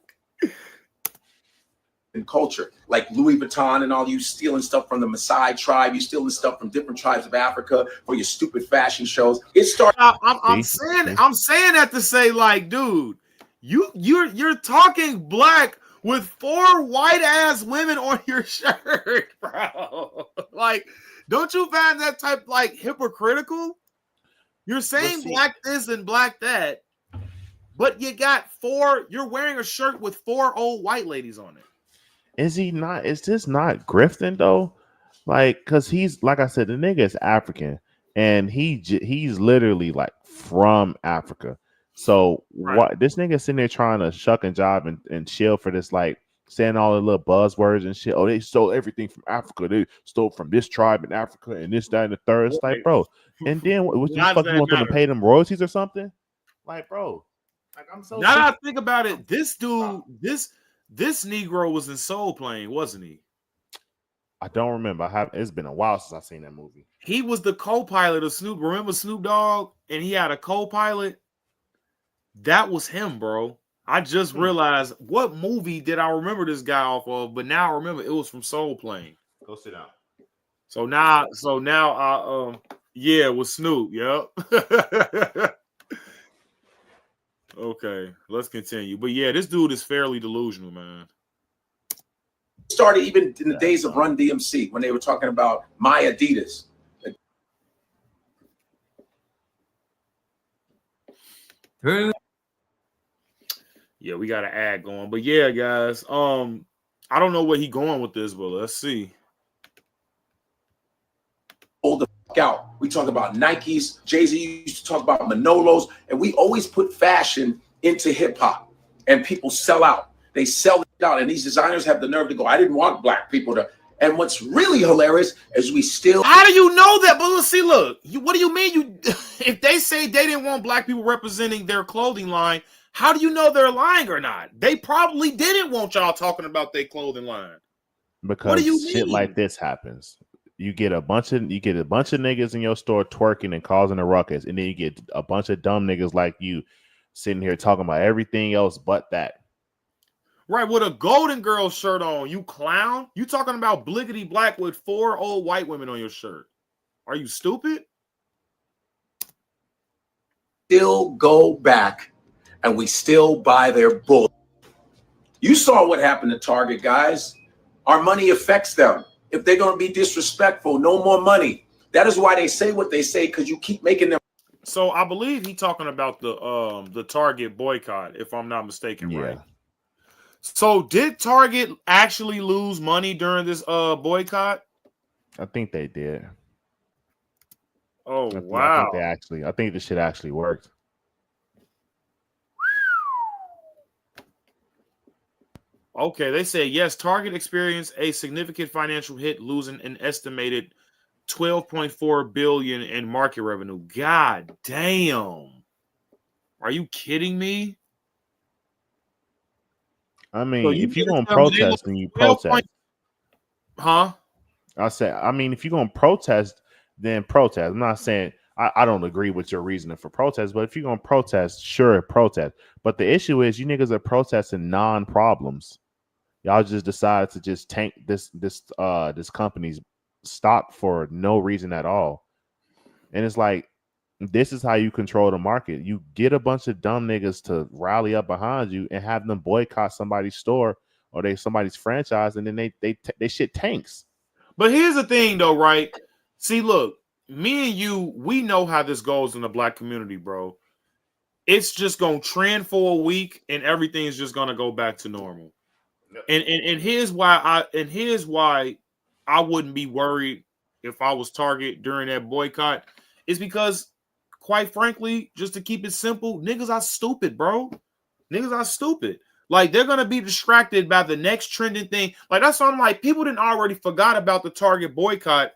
In culture, like Louis Vuitton and all you stealing stuff from the Maasai tribe, you stealing stuff from different tribes of Africa for your stupid fashion shows. It started. I'm saying that to say, like, dude, you're talking black with 4 white ass women on your shirt, bro. Like, don't you find that type like hypocritical? You're saying black this and black that, but you got 4. You're wearing a shirt with 4 old white ladies on it. Is he not? Is this not grifting though? Like, cause he's like I said, the nigga is African, and he's literally like from Africa. So what? This nigga sitting there trying to shuck and jive and chill for this, like saying all the little buzzwords and shit. Oh, they stole everything from Africa. They stole from this tribe in Africa and this, that, and the third. It's like, bro. And then what the fuck you want them to pay them royalties or something? Like, bro. Like, I'm so. Now that I think about it, this dude, this Negro was in Soul Plane, wasn't he? I don't remember. It's been a while since I've seen that movie. He was the co-pilot of Snoop. Remember Snoop Dogg? And he had a co-pilot. That was him, bro. I just realized what movie did I remember this guy off of, but now I remember it was from Soul Plane. Go sit down. So now I yeah, with Snoop. Yep. Okay, let's continue. But yeah, this dude is fairly delusional, man. Started even in the days of Run DMC when they were talking about my Adidas. Yeah, we got an ad going. But yeah, guys, I don't know where he going with this, but let's see. Hold the fuck out. We talk about Nikes. Jay-Z used to talk about Manolos, and we always put fashion into hip hop, and people sell out. They sell it out, and these designers have the nerve to go, I didn't want black people to. And what's really hilarious is we still. How do you know that? But let's see, look, what do you mean? You, if they say they didn't want black people representing their clothing line, how do you know they're lying or not? They probably didn't want y'all talking about their clothing line. Because what do you shit mean? like this happens. You get a bunch of niggas in your store twerking and causing a ruckus, and then you get a bunch of dumb niggas like you sitting here talking about everything else but that. Right, with a Golden Girl shirt on, you clown. You talking about bliggity black with 4 old white women on your shirt. Are you stupid? Still go back and we still buy their bull. You saw what happened to Target, guys. Our money affects them. If they're going to be disrespectful, no more money. That is why they say what they say, because you keep making them. So I believe he's talking about the Target boycott, if I'm not mistaken, right? So did Target actually lose money during this boycott? I think they did. Oh, wow. I think this shit actually worked. Okay, they say yes, Target experienced a significant financial hit, losing an estimated $12.4 billion in market revenue. God damn. Are you kidding me? I mean, so if you're going to protest, then you protest. Huh? I mean, if you're going to protest, then protest. I'm not saying I don't agree with your reasoning for protest, but if you're going to protest, sure, protest. But the issue is you niggas are protesting non-problems. Y'all just decided to just tank this company's stock for no reason at all. And it's like, this is how you control the market. You get a bunch of dumb niggas to rally up behind you and have them boycott somebody's store or somebody's franchise, and then they shit tanks. But here's the thing, though, right? See, look, me and you, we know how this goes in the black community, bro. It's just gonna trend for a week, and everything's just gonna go back to normal. And here's why I wouldn't be worried if I was Target during that boycott. Is because, quite frankly, just to keep it simple, niggas are stupid, bro. Niggas are stupid. Like, they're gonna be distracted by the next trending thing. Like, that's why I'm like, people didn't already forgot about the Target boycott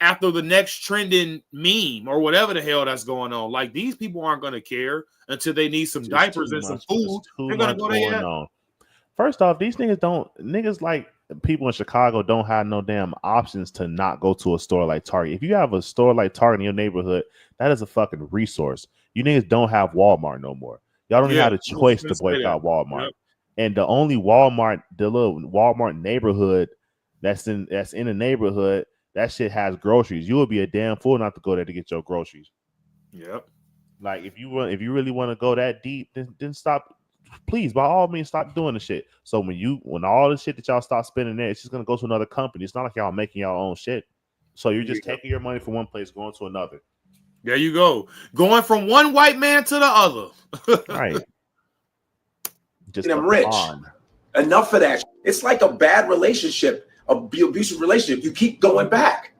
after the next trending meme or whatever the hell that's going on. Like, these people aren't gonna care until they need some diapers and some food. They're gonna go there. On. First off, these niggas like people in Chicago don't have no damn options to not go to a store like Target. If you have a store like Target in your neighborhood, that is a fucking resource. You niggas don't have Walmart no more. Y'all don't even have a choice to boycott Walmart. Yep. And the only Walmart, the little Walmart neighborhood that's in the neighborhood, that shit has groceries. You would be a damn fool not to go there to get your groceries. Yep. Like, if you really want to go that deep, then stop. Please, by all means, stop doing the shit. So when all the shit that y'all stop spending there, it's just gonna go to another company. It's not like y'all making y'all own shit. So you're just taking your money from one place, going to another. There you go. Going from one white man to the other. Right. Just I'm rich. Enough of that. It's like a bad relationship, abusive relationship. You keep going back.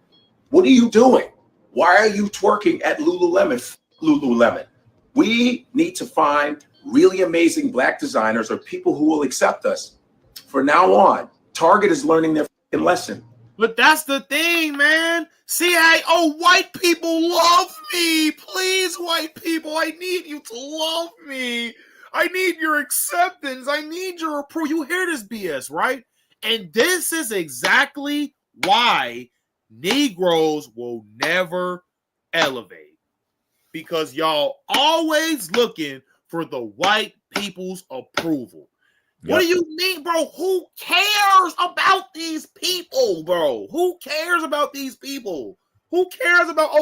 What are you doing? Why are you twerking at Lululemon? Lululemon. We need to find really amazing black designers or people who will accept us. From now on, Target is learning their lesson. But that's the thing, man. White people love me. Please, white people, I need you to love me. I need your acceptance. I need your approval. You hear this BS, right? And this is exactly why Negroes will never elevate. Because y'all always looking for the white people's approval. Yep. What do you mean, bro? Who cares about these people, bro? Who cares about these people? Who cares about,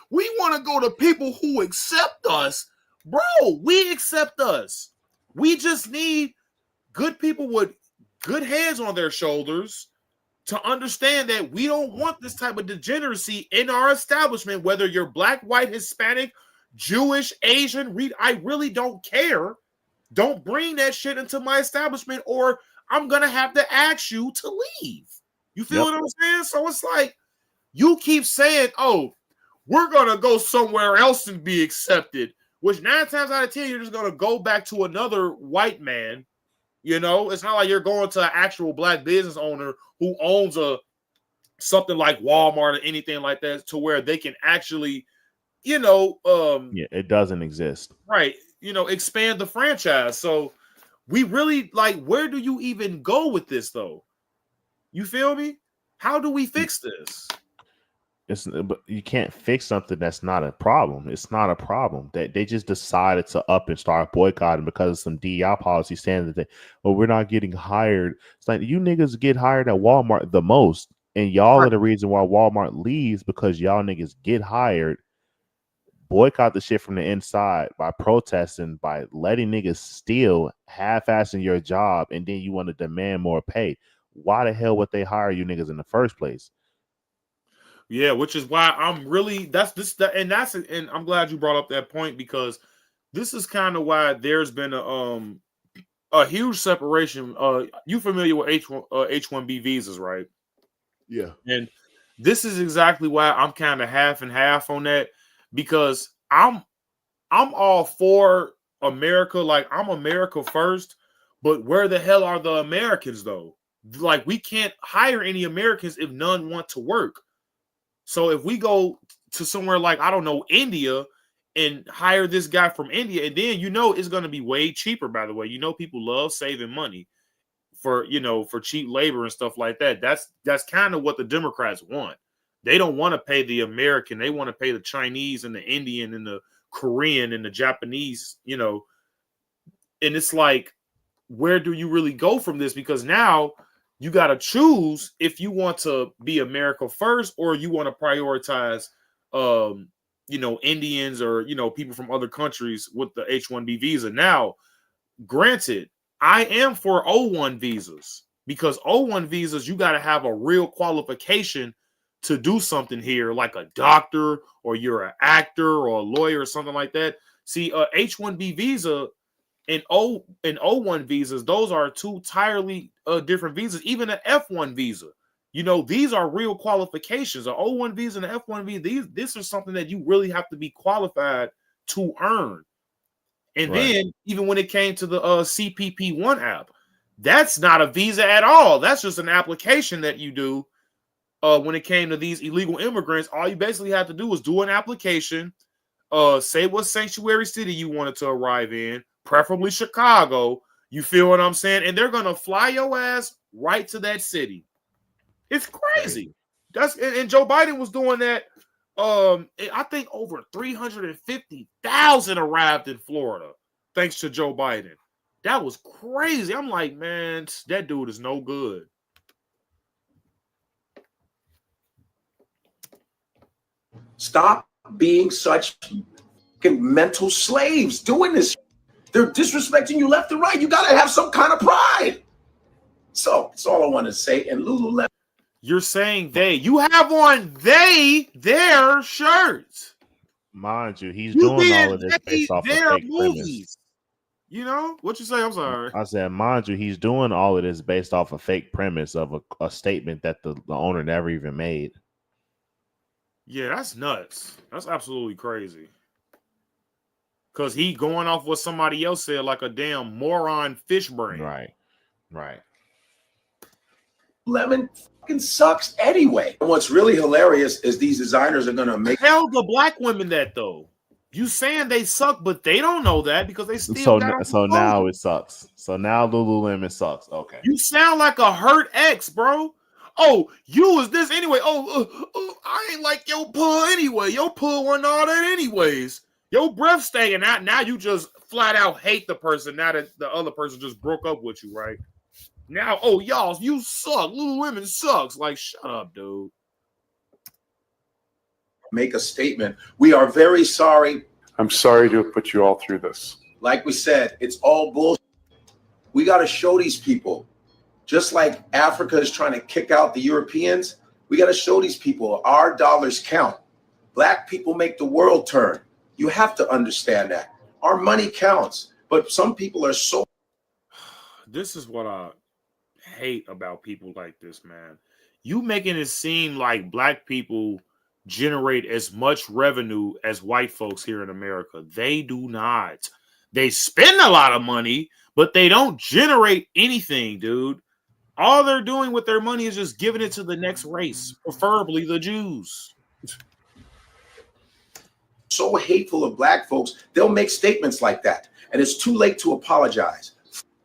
we want to go to people who accept us. Bro, we accept us. We just need good people with good heads on their shoulders to understand that we don't want this type of degeneracy in our establishment, whether you're black, white, Hispanic, Jewish, Asian, I really don't care. Don't bring that shit into my establishment or I'm going to have to ask you to leave. You feel what I'm saying? So it's like, you keep saying, we're going to go somewhere else and be accepted, which 9 times out of 10, you're just going to go back to another white man. You know, it's not like you're going to an actual black business owner who owns something like Walmart or anything like that to where they can actually, it doesn't exist. Right. Expand the franchise. So we really where do you even go with this though? You feel me? How do we fix this? But you can't fix something that's not a problem. It's not a problem. They just decided to up and start boycotting because of some DEI policy saying that we're not getting hired. It's like you niggas get hired at Walmart the most, and y'all are the reason why Walmart leaves because y'all niggas get hired. Boycott the shit from the inside by protesting, by letting niggas steal, half-assing your job, and then you want to demand more pay. Why the hell would they hire you niggas in the first place? Yeah, which is why I'm really and I'm glad you brought up that point because this is kind of why there's been a huge separation. You familiar with H1B visas, right? Yeah. And this is exactly why I'm kind of half and half on that because I'm all for America. Like I'm America first, but where the hell are the Americans though? Like we can't hire any Americans if none want to work. So if we go to somewhere like, I don't know, India and hire this guy from India, and then it's going to be way cheaper, by the way. People love saving money for cheap labor and stuff like that. That's kind of what the Democrats want. They don't want to pay the American. They want to pay the Chinese and the Indian and the Korean and the Japanese, And it's like, where do you really go from this? Because now you got to choose if you want to be America first or you want to prioritize, Indians or, people from other countries with the H-1B visa. Now, granted, I am for O-1 visas because O-1 visas, you got to have a real qualification to do something here, like a doctor or you're an actor or a lawyer or something like that. See, H-1B visa and O-1 visas, those are two entirely different visas. Even an F-1 visa, these are real qualifications. An O-1 visa and an F-1 visa, this is something that you really have to be qualified to earn. And then even when it came to the CPP-1 app, that's not a visa at all. That's just an application that you do. When it came to these illegal immigrants, all you basically have to do is do an application, say what sanctuary city you wanted to arrive in, preferably Chicago. You feel what I'm saying? And they're gonna fly your ass right to that city. It's crazy. And Joe Biden was doing that. I think over 350,000 arrived in Florida thanks to Joe Biden. That was crazy. I'm like, man, that dude is no good. Stop being such mental slaves doing this. They're disrespecting you left and right. You got to have some kind of pride. So that's all I want to say. And Lululemon. You're saying they. You have on their shirts. Mind you, he's doing all of this based off of fake movies. premise. You know? What you say? I'm sorry. I said, mind you, he's doing all of this based off a fake premise of a statement that the owner never even made. Yeah, that's nuts. That's absolutely crazy. Because he going off what somebody else said like a damn moron fish brain. Right. Lemon fucking sucks anyway. And what's really hilarious is these designers are going to make... Tell the black women that, though. You saying they suck, but they don't know that because they still So now it sucks. So now Lululemon sucks. Okay. You sound like a hurt ex, bro. Oh, you was this anyway. I ain't like your pull anyway. Your pull wasn't all that anyways. Your breath staying out. Now you just flat out hate the person. Now that the other person just broke up with you, right? Now, y'all, you suck. Lululemon sucks. Like, shut up, dude. Make a statement. We are very sorry. I'm sorry to have put you all through this. Like we said, it's all bullshit. We got to show these people. Just like Africa is trying to kick out the Europeans, we got to show these people our dollars count. Black people make the world turn. You have to understand that. Our money counts. But some people are so... This is what I hate about people like this, man. You making it seem like black people generate as much revenue as white folks here in America. They do not. They spend a lot of money, but they don't generate anything, dude. All they're doing with their money is just giving it to the next race, preferably the Jews. So hateful of black folks, they'll make statements like that. And it's too late to apologize.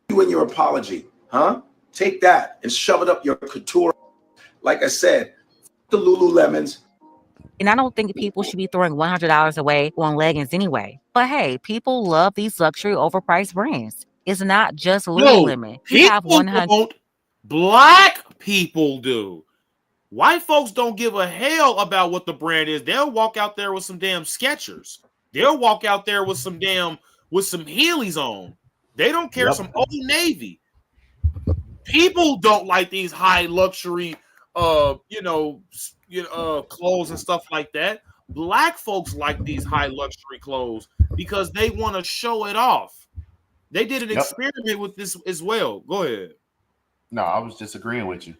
You and your apology, huh? Take that and shove it up your couture. Like I said, the Lululemons. And I don't think people should be throwing $100 away on leggings anyway. But hey, people love these luxury overpriced brands. It's not just Lululemon. You have 100. Black people do. White folks don't give a hell about what the brand is. They'll walk out there with some damn Skechers. They'll walk out there with some Heelys on. They don't care. Some Old Navy. People don't like these high luxury, clothes and stuff like that. Black folks like these high luxury clothes because they want to show it off. They did an experiment with this as well. Go ahead. No, I was just agreeing with you.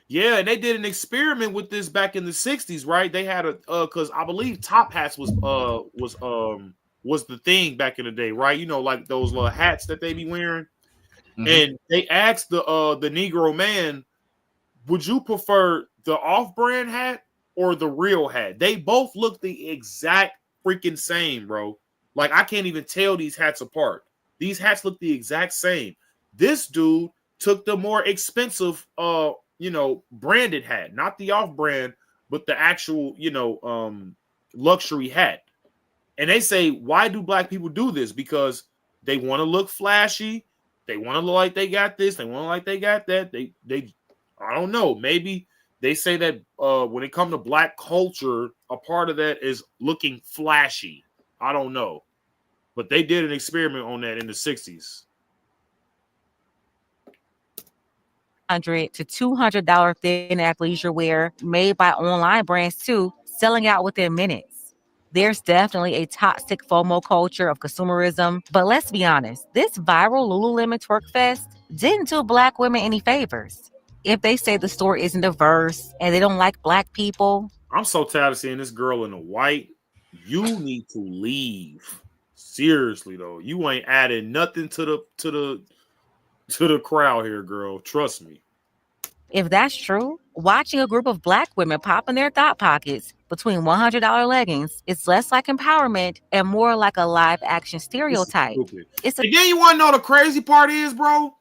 Yeah, and they did an experiment with this back in the 60s, right? They had because I believe top hats was the thing back in the day, right? You know, like those little hats that they be wearing. Mm-hmm. And they asked the Negro man, would you prefer the off-brand hat or the real hat? They both look the exact freaking same, bro. Like, I can't even tell these hats apart. These hats look the exact same. This dude took the more expensive branded hat, not the off-brand, but the actual, luxury hat. And they say, why do black people do this? Because they want to look flashy. They want to look like they got this. They want to look like they got that. They I don't know. Maybe they say that when it comes to black culture, a part of that is looking flashy. I don't know. But they did an experiment on that in the 60s. $100 to $200 thin athleisure wear made by online brands too, selling out within minutes. There's definitely a toxic FOMO culture of consumerism, but let's be honest, this viral Lululemon twerk fest didn't do black women any favors. If they say the store isn't diverse and they don't like black people. I'm so tired of seeing this girl in the white. You need to leave. Seriously though, you ain't adding nothing to the crowd here, girl. Trust me. If that's true, watching a group of Black women pop in their thought pockets between $100 leggings is less like empowerment and more like a live action stereotype. It's and then you want to know the crazy part is, bro?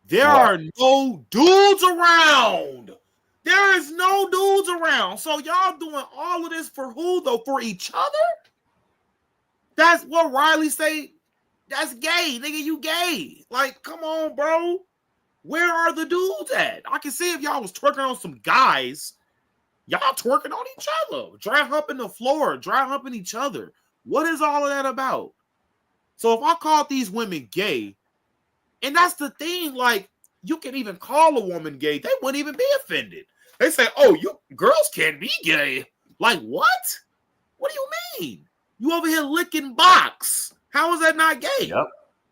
There are no dudes around. There is no dudes around. So y'all doing all of this for who though? For each other? That's what Riley say. That's gay, nigga. You gay. Like, come on, bro. Where are the dudes at? I can see if y'all was twerking on some guys. Y'all twerking on each other. Dry humping the floor. Dry humping each other. What is all of that about? So if I called these women gay, and that's the thing, like, you can even call a woman gay, they wouldn't even be offended. They say, oh, you girls can't be gay. Like, what? What do you mean? You over here licking box. How is that not gay? Yep.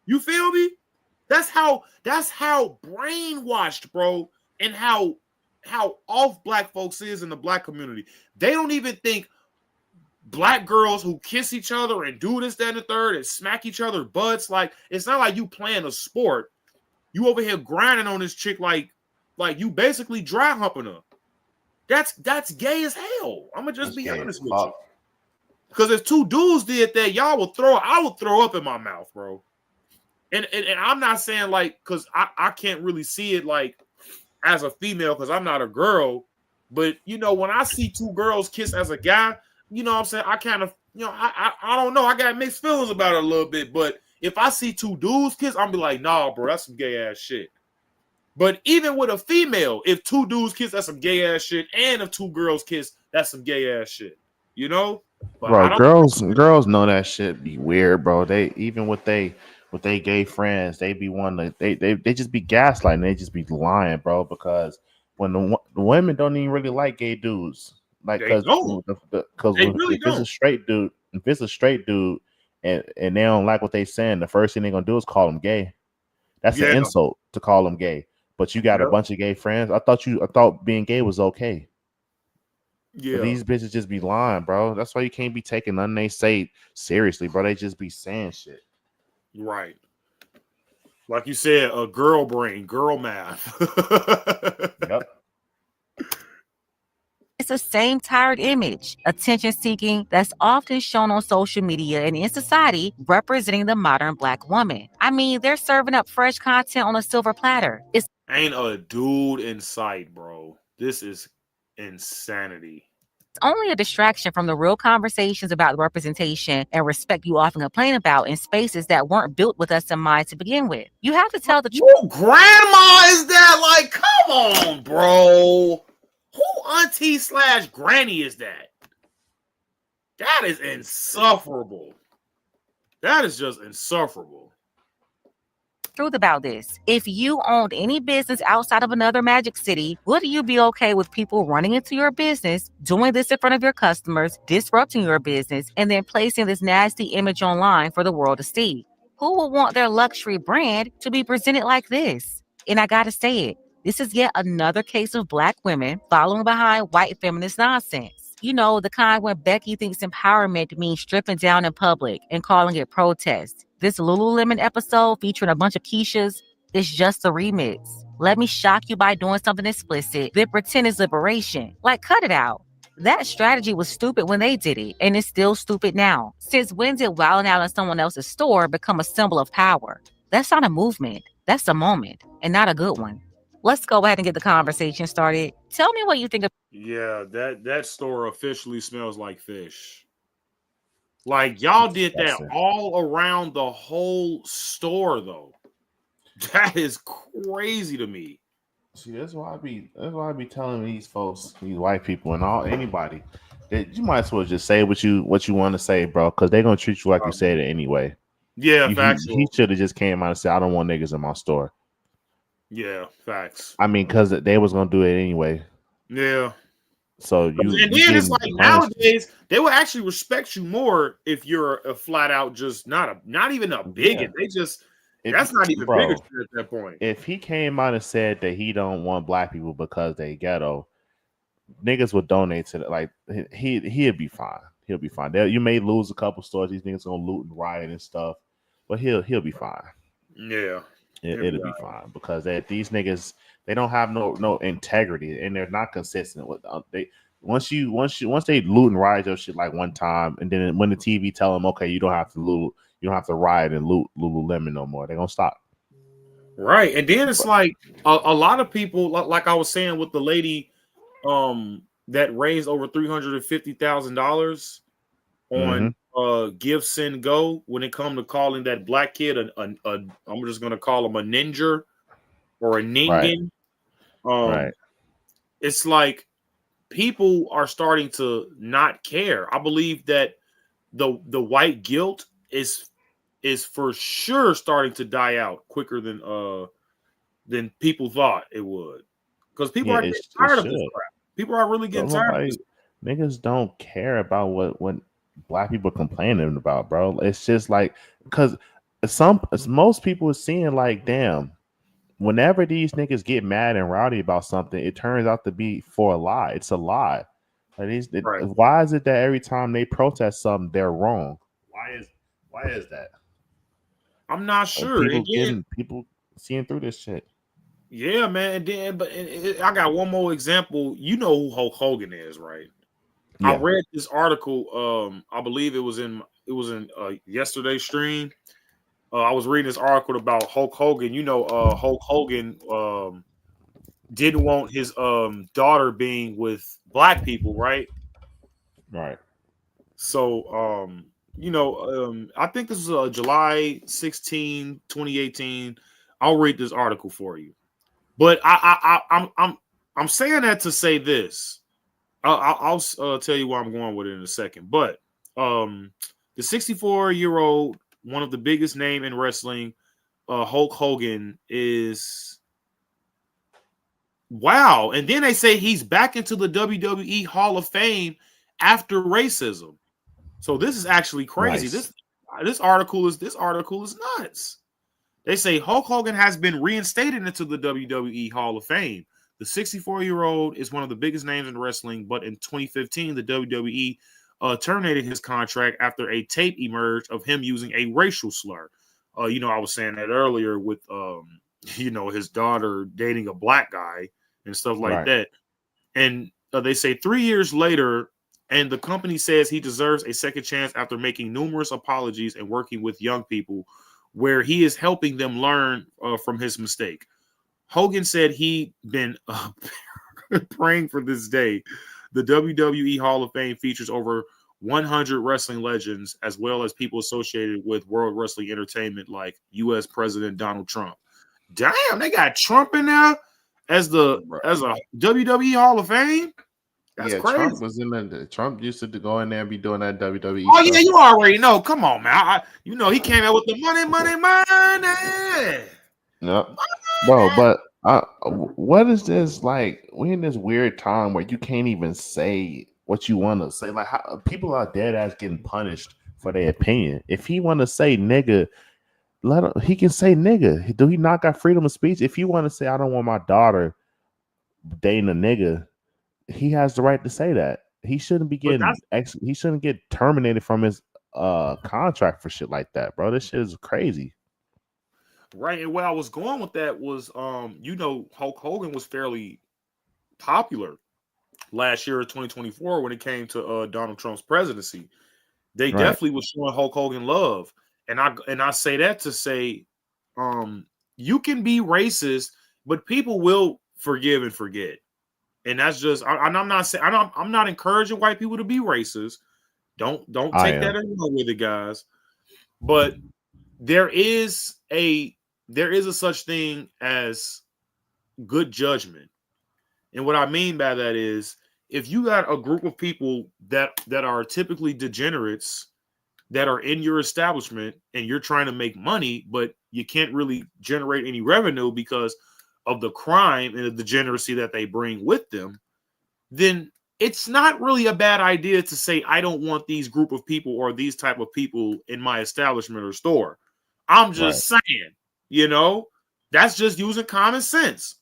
You feel me? That's how brainwashed, bro, and how off Black folks is in the Black community. They don't even think Black girls who kiss each other and do this, that, and the third and smack each other butts. Like, it's not like you playing a sport. You over here grinding on this chick like you basically dry humping her. That's gay as hell. I'm gonna just be honest with you. Because if two dudes did that, I would throw up in my mouth, bro. And I'm not saying like, because I can't really see it like as a female because I'm not a girl. But, you know, when I see two girls kiss as a guy, you know what I'm saying? I kind of, you know, I don't know. I got mixed feelings about it a little bit. But if I see two dudes kiss, I'm be like, nah, bro, that's some gay ass shit. But even with a female, if two dudes kiss, that's some gay ass shit. And if two girls kiss, that's some gay ass shit. You know? But bro, girls know that shit be weird, bro. They even with they gay friends, they be wanting to they just be gaslighting, they just be lying, bro. Because when the women don't even really like gay dudes, like because if it's a straight dude, and they don't like what they saying, the first thing they're gonna do is call them gay. That's an insult to call them gay. But you got a bunch of gay friends. I thought being gay was okay. Yeah, but these bitches just be lying, bro. That's why you can't be taking nothing they say seriously, bro. They just be saying shit. Right. Like you said, a girl brain, girl math. Yep. It's the same tired image, attention seeking, that's often shown on social media and in society, representing the modern Black woman. I mean, they're serving up fresh content on a silver platter. It's ain't a dude in sight, bro. This is insanity. Only a distraction from the real conversations about the representation and respect you often complain about in spaces that weren't built with us in mind to begin with. You have to tell the truth. Grandma is that? Like, come on, bro. Who auntie/granny is that? That is insufferable. That is just insufferable. Truth about this. If you owned any business outside of another Magic City, would you be okay with people running into your business, doing this in front of your customers, disrupting your business, and then placing this nasty image online for the world to see? Who would want their luxury brand to be presented like this? And I gotta say it, this is yet another case of Black women following behind white feminist nonsense. You know, the kind where Becky thinks empowerment means stripping down in public and calling it protest. This Lululemon episode featuring a bunch of Keishas is just a remix. Let me shock you by doing something explicit, then pretend it's liberation. Like, cut it out. That strategy was stupid when they did it, and it's still stupid now. Since when did wilding out in someone else's store become a symbol of power? That's not a movement. That's a moment, and not a good one. Let's go ahead and get the conversation started. Tell me what you think of. Yeah, that store officially smells like fish. Like, y'all did that all around the whole store, though. That is crazy to me. See, that's why I be telling these folks, these white people, and anybody that you might as well just say what you want to say, bro, because they're gonna treat you like you said it anyway. Yeah, facts. He should have just came out and said, "I don't want niggas in my store." Yeah, facts. I mean, because they was gonna do it anyway. Yeah. So and then it's like nowadays they will actually respect you more if you're a flat out just not even a bigot. They just that's not even bigotry at that point. If he came out and said that he don't want Black people because they ghetto, niggas would donate to it. Like he'd be fine. He'll be fine. You may lose a couple stores. These niggas gonna loot and riot and stuff, but he'll be fine. Yeah, It'll be fine because these niggas, they don't have no integrity and they're not consistent with they. Once they loot and riot your shit like one time, and then when the TV tell them, okay, you don't have to loot, you don't have to riot and loot Lululemon no more, they're gonna stop. Right, and then it's like a lot of people, like I was saying with the lady, that raised over $350,000 on Give Send Go when it come to calling that black kid I'm just gonna call him a ninja or a ningen. Right. It's like people are starting to not care. I believe that the white guilt is for sure starting to die out quicker than people thought it would. Because people are getting tired of this crap. People are really getting tired of this. Niggas don't care about what black people complaining about, bro. It's just like because most people are seeing like, damn, whenever these niggas get mad and rowdy about something, it turns out to be for a lie. It's a lie. Why is it that every time they protest something, they're wrong? Why is that? I'm not sure. People seeing through this shit. Yeah, man. I got one more example. You know who Hulk Hogan is, right? Yeah. I read this article. I believe it was in yesterday's stream. I was reading this article about Hulk Hogan. You know, Hulk Hogan didn't want his daughter being with black people, right? Right. So, I think this is July 16, 2018. I'll read this article for you. But I'm saying that to say this. I'll tell you where I'm going with it in a second. But the 64-year-old, one of the biggest name in wrestling, Hulk Hogan is wow. And then they say he's back into the WWE Hall of Fame after racism. So this is actually crazy. Nice. This article is nuts. They say Hulk Hogan has been reinstated into the WWE Hall of Fame. The 64-year-old is one of the biggest names in wrestling, but in 2015, the WWE terminated his contract after a tape emerged of him using a racial slur. I was saying that earlier with, his daughter dating a black guy and stuff like that. And they say 3 years later, and the company says he deserves a second chance after making numerous apologies and working with young people where he is helping them learn from his mistake. Hogan said he'd been praying for this day. The WWE Hall of Fame features over 100 wrestling legends, as well as people associated with World Wrestling Entertainment, like U.S. President Donald Trump. Damn, they got Trump in there as a WWE Hall of Fame. That's crazy. Trump was in there. Trump used to go in there and be doing that WWE. Oh stuff. Yeah, you already know. Come on, man. He came out with the money. No, bro. But what is this like? We're in this weird time where you can't even say what you want to say. Like, people are dead ass getting punished for their opinion. If he want to say nigga, he can say nigga. Do he not got freedom of speech? If you want to say I don't want my daughter dating a nigga, he has the right to say that. He shouldn't be getting he shouldn't get terminated from his contract for shit like that, bro. This shit is crazy. Right. And where I was going with that was Hulk Hogan was fairly popular last year of 2024 when it came to Donald Trump's presidency. They definitely was showing Hulk Hogan love. And I say that to say you can be racist, but people will forgive and forget. And that's just I'm not saying I'm not encouraging white people to be racist. Don't take that anywhere with it, guys. But there is a such thing as good judgment. And what I mean by that is if you got a group of people that are typically degenerates that are in your establishment and you're trying to make money, but you can't really generate any revenue because of the crime and the degeneracy that they bring with them, then it's not really a bad idea to say, I don't want these group of people or these type of people in my establishment or store. I'm just saying, that's just using common sense.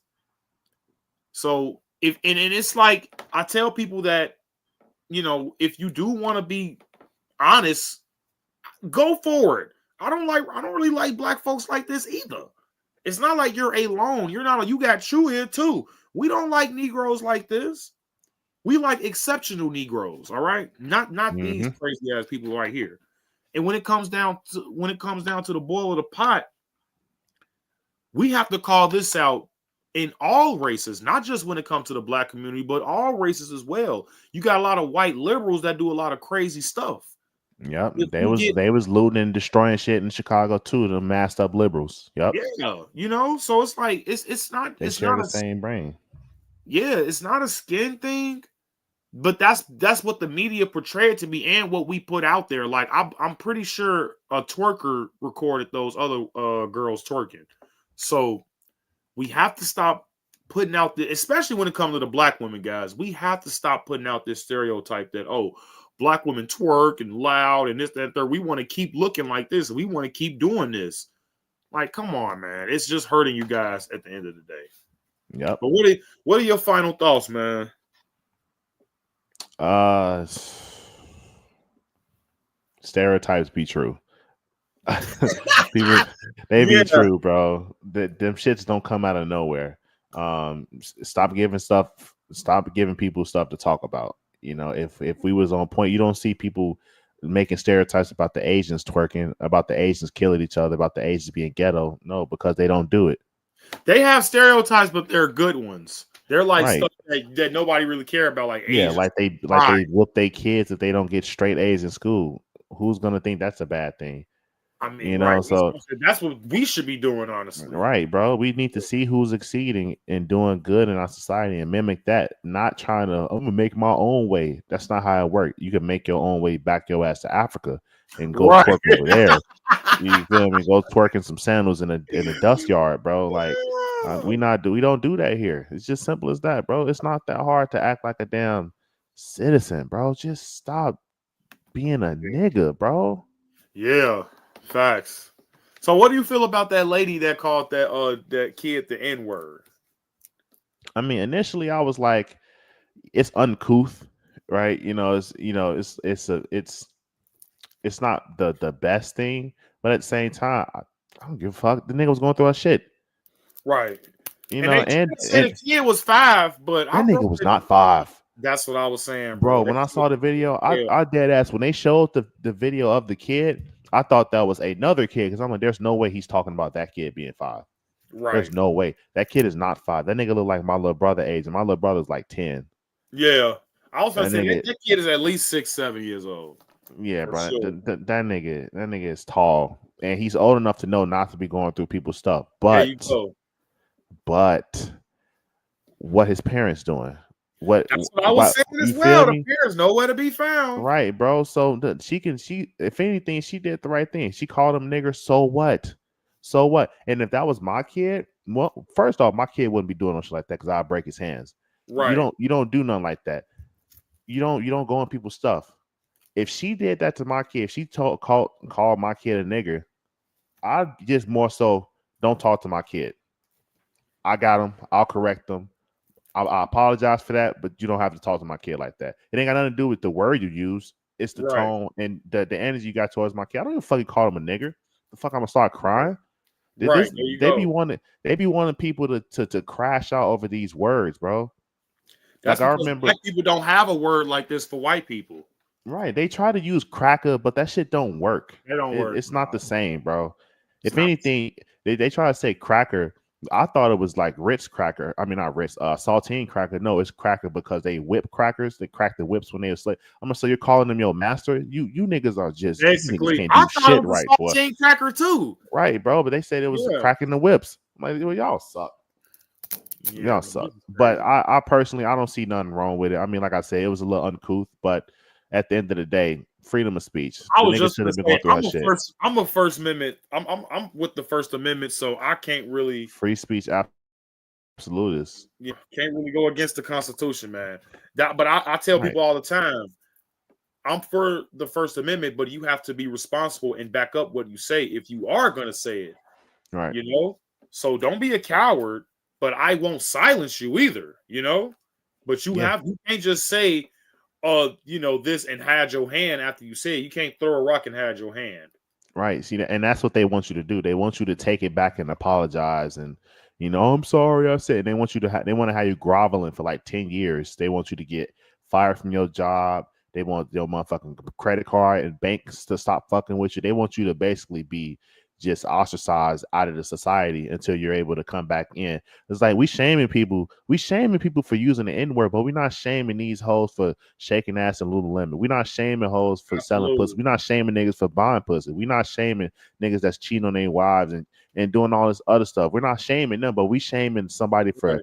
So and it's like, I tell people that if you do want to be honest, go for it. I don't really like black folks like this either. It's not like you're alone. You got True here too. We don't like Negroes like this. We like exceptional Negroes, all right? Not these crazy ass people right here. And when it comes down to the boil of the pot, we have to call this out in all races, not just when it comes to the black community, but all races as well. You got a lot of white liberals that do a lot of crazy stuff. Yep, they was looting and destroying shit in Chicago too. The masked up liberals. Yep. Yeah, so it's like it's not. They share the same brain. Yeah, it's not a skin thing, but that's what the media portrayed to me and what we put out there. Like I'm pretty sure a twerker recorded those other girls twerking. So we have to stop putting out especially when it comes to the black women, guys. We have to stop putting out this stereotype that black women twerk and loud and this, that, third. We want to keep looking like this. We want to keep doing this. Like, come on, man. It's just hurting you guys at the end of the day. Yep. But what are your final thoughts, man? Stereotypes be true. People, they be true, bro. Them shits don't come out of nowhere. Stop giving people stuff to talk about. If we was on point, you don't see people making stereotypes about the Asians twerking, about the Asians killing each other, about the Asians being ghetto. No, because they don't do it. They have stereotypes, but they're good ones. They're like stuff that nobody really care about, like Asians. Like they whoop their kids if they don't get straight A's in school. Who's gonna think that's a bad thing? I mean, so that's what we should be doing, honestly. Right, bro. We need to see who's succeeding and doing good in our society and mimic that. Not trying to, I'm gonna make my own way. That's not how it works. You can make your own way back your ass to Africa and go twerk over there. You feel me? Go twerking some sandals in a dust yard, bro. Like we don't do that here. It's just simple as that, bro. It's not that hard to act like a damn citizen, bro. Just stop being a nigga, bro. Yeah. Facts. So what do you feel about that lady that called that kid the N-word? I mean, initially I was like, it's uncouth, right? It's not the best thing, but at the same time, I don't give a fuck. The nigga was going through our shit. Right. And the kid was 5, but that nigga was not 5. That's what I was saying, bro. When I saw the video, I dead ass when they showed the video of the kid, I thought that was another kid because I'm like, there's no way he's talking about that kid being 5. Right. There's no way. That kid is not 5. That nigga look like my little brother age, and my little brother's like 10. Yeah. I was gonna say that kid is at least 6-7 years old. Yeah, bro. Sure. That nigga is tall, and he's old enough to know not to be going through people's stuff. But what his parents doing? That's what I was saying as well. The parents nowhere to be found. Right, bro. So if anything, she did the right thing. She called him nigger. So what? And if that was my kid, well, first off, my kid wouldn't be doing no shit like that because I'd break his hands. Right. You don't do nothing like that. You don't go on people's stuff. If she did that to my kid, if she called my kid a nigger, I'd just more so don't talk to my kid. I got him. I'll correct them. I apologize for that, but you don't have to talk to my kid like that. It ain't got nothing to do with the word you use. It's the tone and the energy you got towards my kid. I don't even fucking call him a nigger. The fuck I'm gonna start crying. They be wanting people to crash out over these words, bro. That's like I remember black people don't have a word like this for white people. Right. They try to use cracker, but that shit don't work. It don't work. It's not the same, bro. If anything, they try to say cracker. I thought it was like Ritz cracker. I mean, not Ritz, saltine cracker. No, it's cracker because they whip crackers. They crack the whips when they were slave. I'm gonna say you're calling them your master. You niggas are just basically. Can't do shit right, boy. Saltine cracker too. Right, bro. But they said it was cracking the whips. I'm like, well, y'all suck. Y'all suck. But I personally, I don't see nothing wrong with it. I mean, like I said, it was a little uncouth, but at the end of the day, freedom of speech. I was just gonna say, I'm a First Amendment. I'm with the First Amendment, so I can't really free speech absolutist. Yeah, can't really go against the Constitution, man. But I tell people all the time, I'm for the First Amendment, but you have to be responsible and back up what you say if you are gonna say it. Right. You know, so don't be a coward, but I won't silence you either. You know, but you can't just say, this and hide your hand after you say it. You can't throw a rock and hide your hand. Right. See, and that's what they want you to do. They want you to take it back and apologize and, I'm sorry I said. They want you to they want to have you groveling for like 10 years. They want you to get fired from your job. They want your motherfucking credit card and banks to stop fucking with you. They want you to basically be just ostracized out of the society until you're able to come back in. It's like we shaming people for using the N-word, but we're not shaming these hoes for shaking ass in Lululemon. We're not shaming hoes for selling pussy. We're not shaming niggas for buying pussy. We're not shaming niggas that's cheating on their wives and doing all this other stuff. We're not shaming them, but we shaming somebody for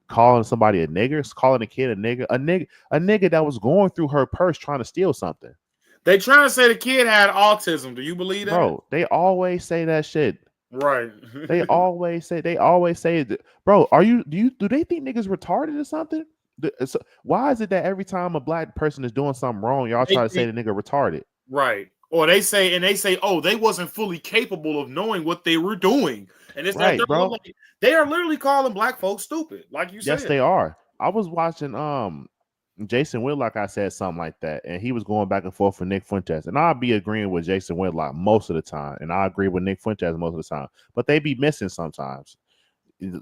calling somebody a nigger, calling a kid a nigger, a nigga that was going through her purse trying to steal something. They trying to say the kid had autism. Do you believe that? Bro, they always say that shit. Right. they always say that. Bro, do they think niggas retarded or something? So why is it that every time a black person is doing something wrong, y'all try to say the nigga retarded? Right. Or they say, oh, they wasn't fully capable of knowing what they were doing. And it's right, bro. Like, they are literally calling black folks stupid, like you said. Yes, they are. I was watching Jason Whitlock, I said something like that, and he was going back and forth with Nick Fuentes, and I'll be agreeing with Jason Whitlock most of the time, and I agree with Nick Fuentes most of the time, but they be missing sometimes,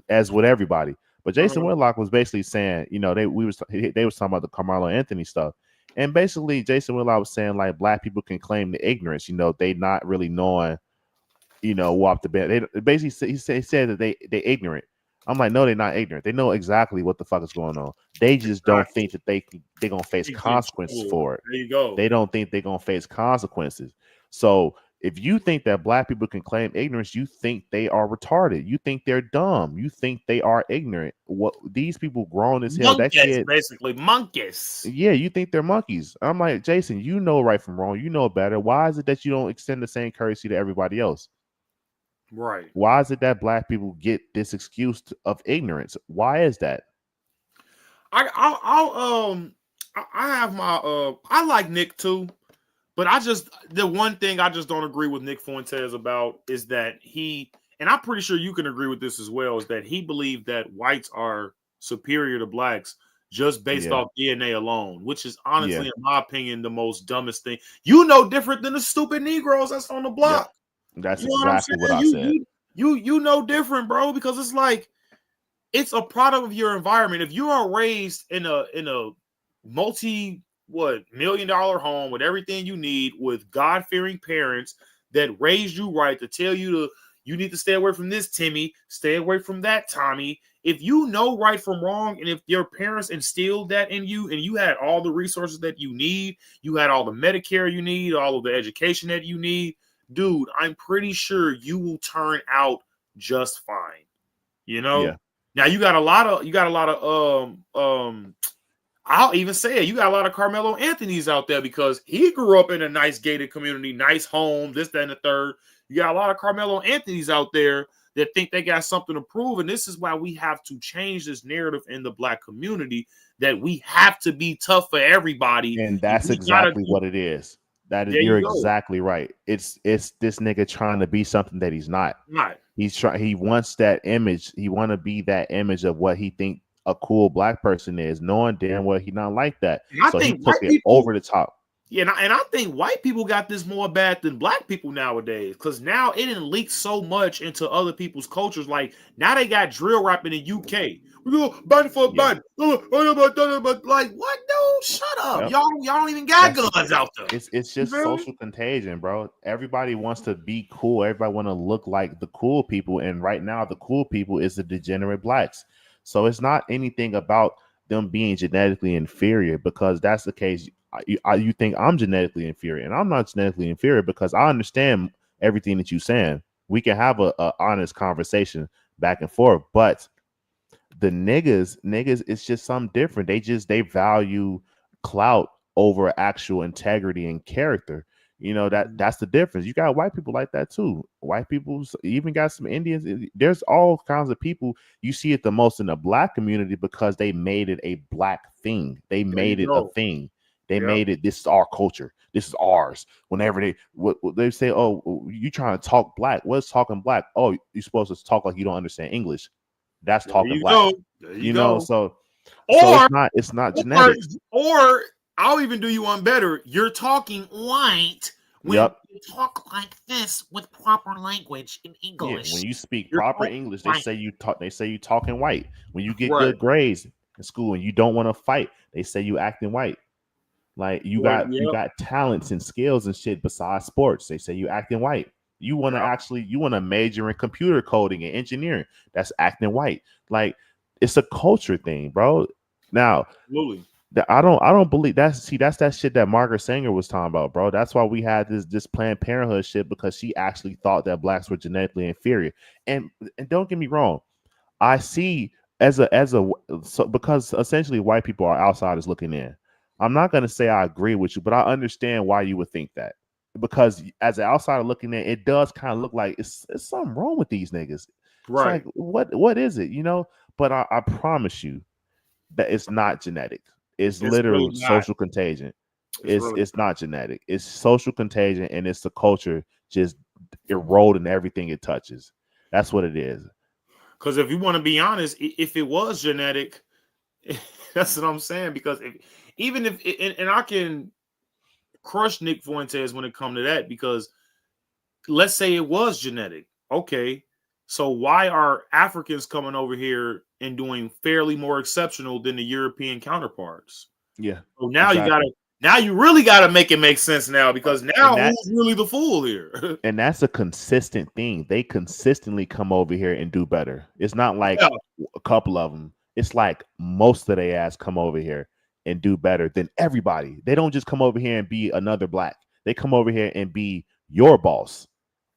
as with everybody. But Jason Whitlock was basically saying, they was talking about the Carmelo Anthony stuff, and basically Jason Whitlock was saying like black people can claim the ignorance, they not really knowing, what the bed. They basically he said that they ignorant. I'm like, no, they're not ignorant. They know exactly what the fuck is going on. They just don't think that they're gonna face consequences for it. There you go. They don't think they're gonna face consequences. So if you think that black people can claim ignorance, you think they are retarded. You think they're dumb. You think they are ignorant. What these people grown as hell. Monkeys, that kid, basically monkeys. Yeah, you think they're monkeys. I'm like, Jason, you know right from wrong. You know better. Why is it that you don't extend the same courtesy to everybody else? Right. Why is it that black people get this excuse of ignorance? Why is that? I have my I like Nick too, but the one thing I just don't agree with Nick Fuentes about is that and I'm pretty sure you can agree with this as well, is that he believed that whites are superior to blacks just based off DNA alone, which is honestly, in my opinion, the most dumbest thing. Different than the stupid Negroes that's on the block. Yep. That's exactly what I said. You different, bro, because it's like it's a product of your environment. If you are raised in a multi-million-dollar home with everything you need, with God-fearing parents that raised you right to tell you you need to stay away from this, Timmy, stay away from that, Tommy. If you know right from wrong, and if your parents instilled that in you, and you had all the resources that you need, you had all the Medicare you need, all of the education that you need, dude, I'm pretty sure you will turn out just fine. Yeah. Now you got a lot of I'll even say it, you got a lot of Carmelo Anthony's out there because he grew up in a nice gated community, nice home, this, that, and the third. You got a lot of Carmelo Anthony's out there that think they got something to prove. And this is why we have to change this narrative in the black community, that we have to be tough for everybody. And that's exactly what it is. You're exactly right. It's this nigga trying to be something that he's not. Right. He wants that image. He want to be that image of what he think a cool black person is, knowing damn well he not like that. So he took it over the top. Yeah, and I think white people got this more bad than black people nowadays, because now it didn't leak so much into other people's cultures. Like now they got drill rap in the UK. We go button for button. Like what, dude? Shut up, y'all don't even got guns out there. It's just social contagion, bro. Everybody wants to be cool. Everybody want to look like the cool people, and right now the cool people is the degenerate blacks. So it's not anything about them being genetically inferior, because that's the case. You think I'm genetically inferior, and I'm not genetically inferior because I understand everything that you're saying. We can have a honest conversation back and forth, but the niggas, it's just something different. They value clout over actual integrity and character. That's the difference. You got white people like that too. White people even got some Indians. There's all kinds of people. You see it the most in the black community because they made it a black thing. They made it a thing. They made it. This is our culture. This is ours. Whenever they say, "Oh, you trying to talk black? What's talking black? Oh, you're supposed to talk like you don't understand English. That's talking black." So it's not genetics. Or I'll even do you one better. You're talking white when Yep. you talk like this with proper language in Yeah. English. When you speak You're proper talking English, they white. say you talk. They say you talking white. When you get Right. good grades in school and you don't want to fight, they say you acting white. Like you Right. got Yep. talents and skills and shit besides sports. They say you acting white. You want to Yep. you want to major in computer coding and engineering. That's acting white. Like it's a culture thing, bro. Now Absolutely. I don't believe that's that's that shit that Margaret Sanger was talking about, bro. That's why we had this Planned Parenthood shit because she actually thought that blacks were genetically inferior. And don't get me wrong, I see so because essentially white people are outsiders looking in. I'm not gonna say I agree with you, but I understand why you would think that. Because as an outsider looking in, it does kind of look like it's something wrong with these niggas. It's Right. like what is it, you know? But I promise you that it's not genetic. It's It's literal really not. social contagion. It's really It's not genetic. It's social contagion, and it's the culture just eroding everything it touches. That's what it is. because if you want to be honest, if it was genetic, that's what I'm saying. Because even if and I can crush Nick Fuentes when it comes to that, because let's say it was genetic. Okay. So why are Africans coming over here and doing fairly more exceptional than the European counterparts? Yeah, So now exactly. you really gotta make it make sense now, because And now that who's really the fool here? and that's a consistent thing. They consistently come over here and do better. It's not like Yeah. a couple of them. It's like most of their ass come over here and do better than everybody. They don't just come over here and be another black. They come over here and be your boss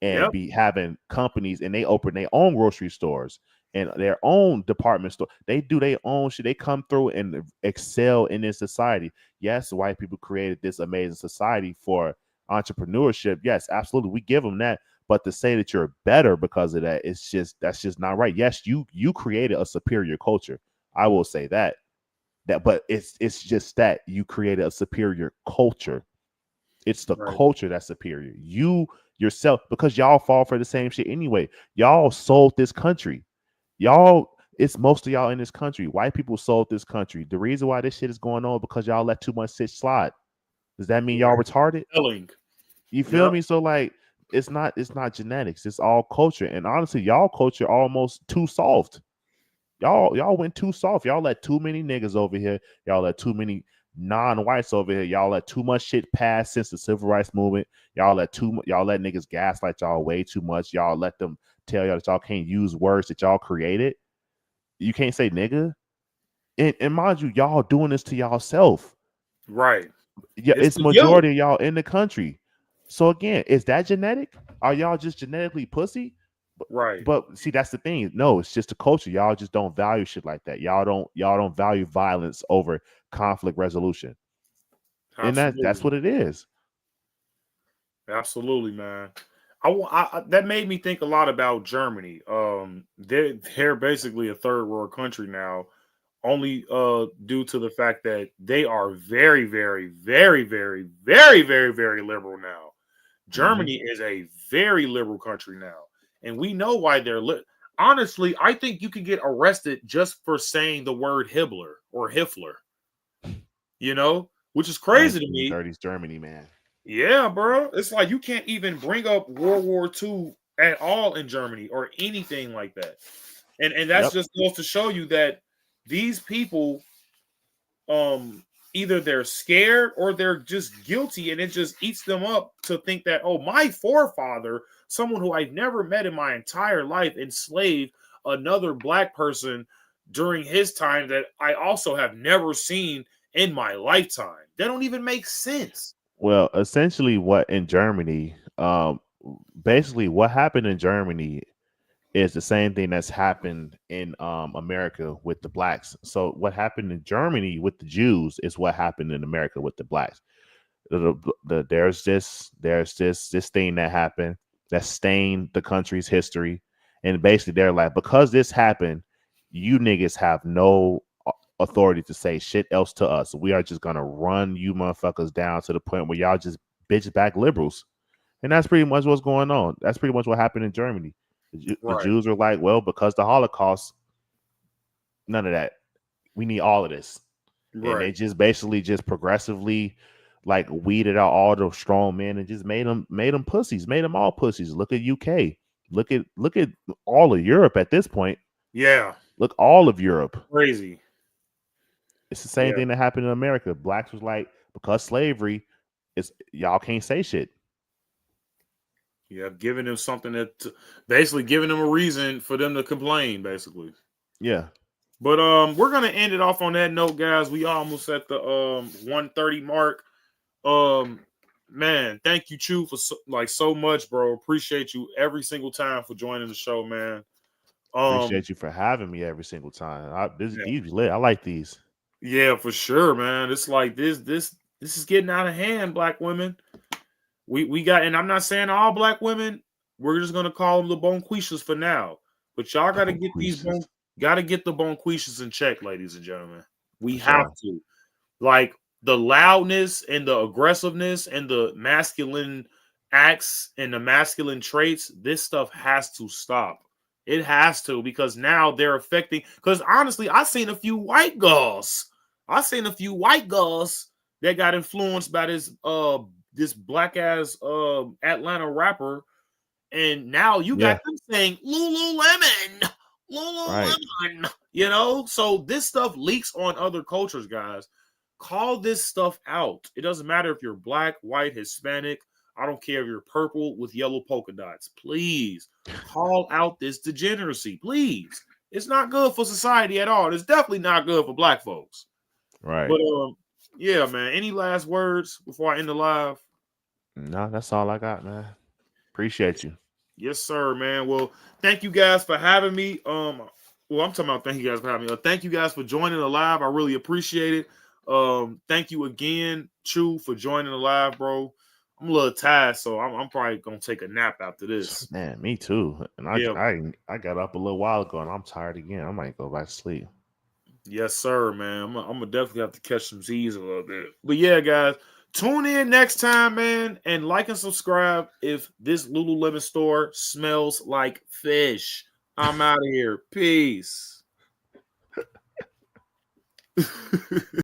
and Yep. be having companies, and they open their own grocery stores and their own department store. They do their own shit. They come through and excel in this society. Yes, white people created this amazing society for entrepreneurship. Yes, absolutely. We give them that. But to say that you're better because of that, that's just not right. Yes, you created a superior culture. I will say that. But it's just that you created a superior culture. It's the Right. culture that's superior. You yourself, because y'all fall for the same shit anyway. Y'all sold this country. Y'all, it's most of y'all in this country. White people sold this country. The reason why this shit is going on because y'all let too much shit slide. Does that mean y'all retarded? Telling. You feel Yep. me? So like it's not genetics, it's all culture. And honestly, y'all culture almost too soft. Y'all went too soft. Y'all let too many niggas over here. Y'all let too many non-whites over here. Y'all let too much shit pass since the civil rights movement. Y'all let niggas gaslight y'all way too much. Y'all let them tell y'all that y'all can't use words that y'all created. You can't say nigga. And mind you, y'all doing this to y'all self. Right. Yeah, It's it's the guilt. majority of y'all in the country. So again, is that genetic? Are y'all just genetically pussy? But, Right. but see, that's the thing. No, it's just a culture. Y'all just don't value shit like that. Y'all don't value violence over conflict resolution. And that's Absolutely. what it is. Absolutely, man. That made me think a lot about Germany. They're basically a third world country now, only due to the fact that they are very, very, very, very, very, very, very liberal now. Hmm. Germany is a very liberal country now, and we know why they're honestly, I think you could get arrested just for saying the word Hitler or Hifler, which is crazy to me. 1930s Germany, man. Yeah, bro. It's like you can't even bring up World War II at all in Germany or anything like that. And that's Yep. just goes to show you that these people either they're scared or they're just guilty, and it just eats them up to think that, oh, my forefather, someone who I've never met in my entire life, enslaved another black person during his time that I also have never seen in my lifetime. That don't even make sense. Well, essentially what in Germany, basically what happened in Germany is the same thing that's happened in America with the blacks. So what happened in Germany with the Jews is what happened in America with the blacks. There's this thing that happened that stained the country's history, and basically they're like, because this happened, you niggas have no authority to say shit else to us. We are just gonna run you motherfuckers down to the point where y'all just bitch back liberals. And that's pretty much what's going on. That's pretty much what happened in Germany. The Right. Jews are like, well, because the Holocaust, none of that. We need all of this. And they Right. just basically just progressively like weeded out all the strong men and just made them pussies, made them all pussies. Look at UK. Look at all of Europe at this point. Yeah. Look, all of Europe. Crazy. It's the same Yeah. thing that happened in America. Blacks was like, because slavery, it's y'all can't say shit. Yeah, giving them something that basically giving them a reason for them to complain, basically. Yeah. But we're gonna end it off on that note, guys. We almost at the 1:30 mark. Man, thank you, Chew, for so much, bro. Appreciate you every single time for joining the show, man. Appreciate you for having me every single time. Yeah, These lit. I like these. yeah, for sure, man. It's like this is getting out of hand, black women. We got, and I'm not saying all black women. We're just gonna call them the bonquishas for now. But y'all gotta get these Bonquishas. gotta get the bonquishas in check, ladies and gentlemen. We For have sure. to. Like the loudness and the aggressiveness and the masculine acts and the masculine traits, this stuff has to stop. It has to, because now they're affecting. Because honestly, I seen a few white girls. That got influenced by this black ass Atlanta rapper, and now you got Yeah. them saying Lululemon, Right. So this stuff leaks on other cultures, guys. Call this stuff out. It doesn't matter if you're black, white, Hispanic. I don't care if you're purple with yellow polka dots. Please call out this degeneracy. Please. It's not good for society at all. It's definitely not good for black folks. Right. But yeah, man. Any last words before I end the live? No, that's all I got, man. Appreciate you. Yes, sir, man. Well, thank you guys for having me. Well, I'm talking about thank you guys for having me. Thank you guys for joining the live. I really appreciate it. Thank you again, Chew, for joining the live, bro. I'm a little tired, so I'm probably gonna take a nap after this. Man, me too. And Yeah. I got up a little while ago and I'm tired again. I might go back to sleep. Yes, sir, man. I'm gonna definitely have to catch some Z's a little bit. But yeah, guys, tune in next time, man, and like and subscribe if this Lululemon store smells like fish. I'm out of here. Peace.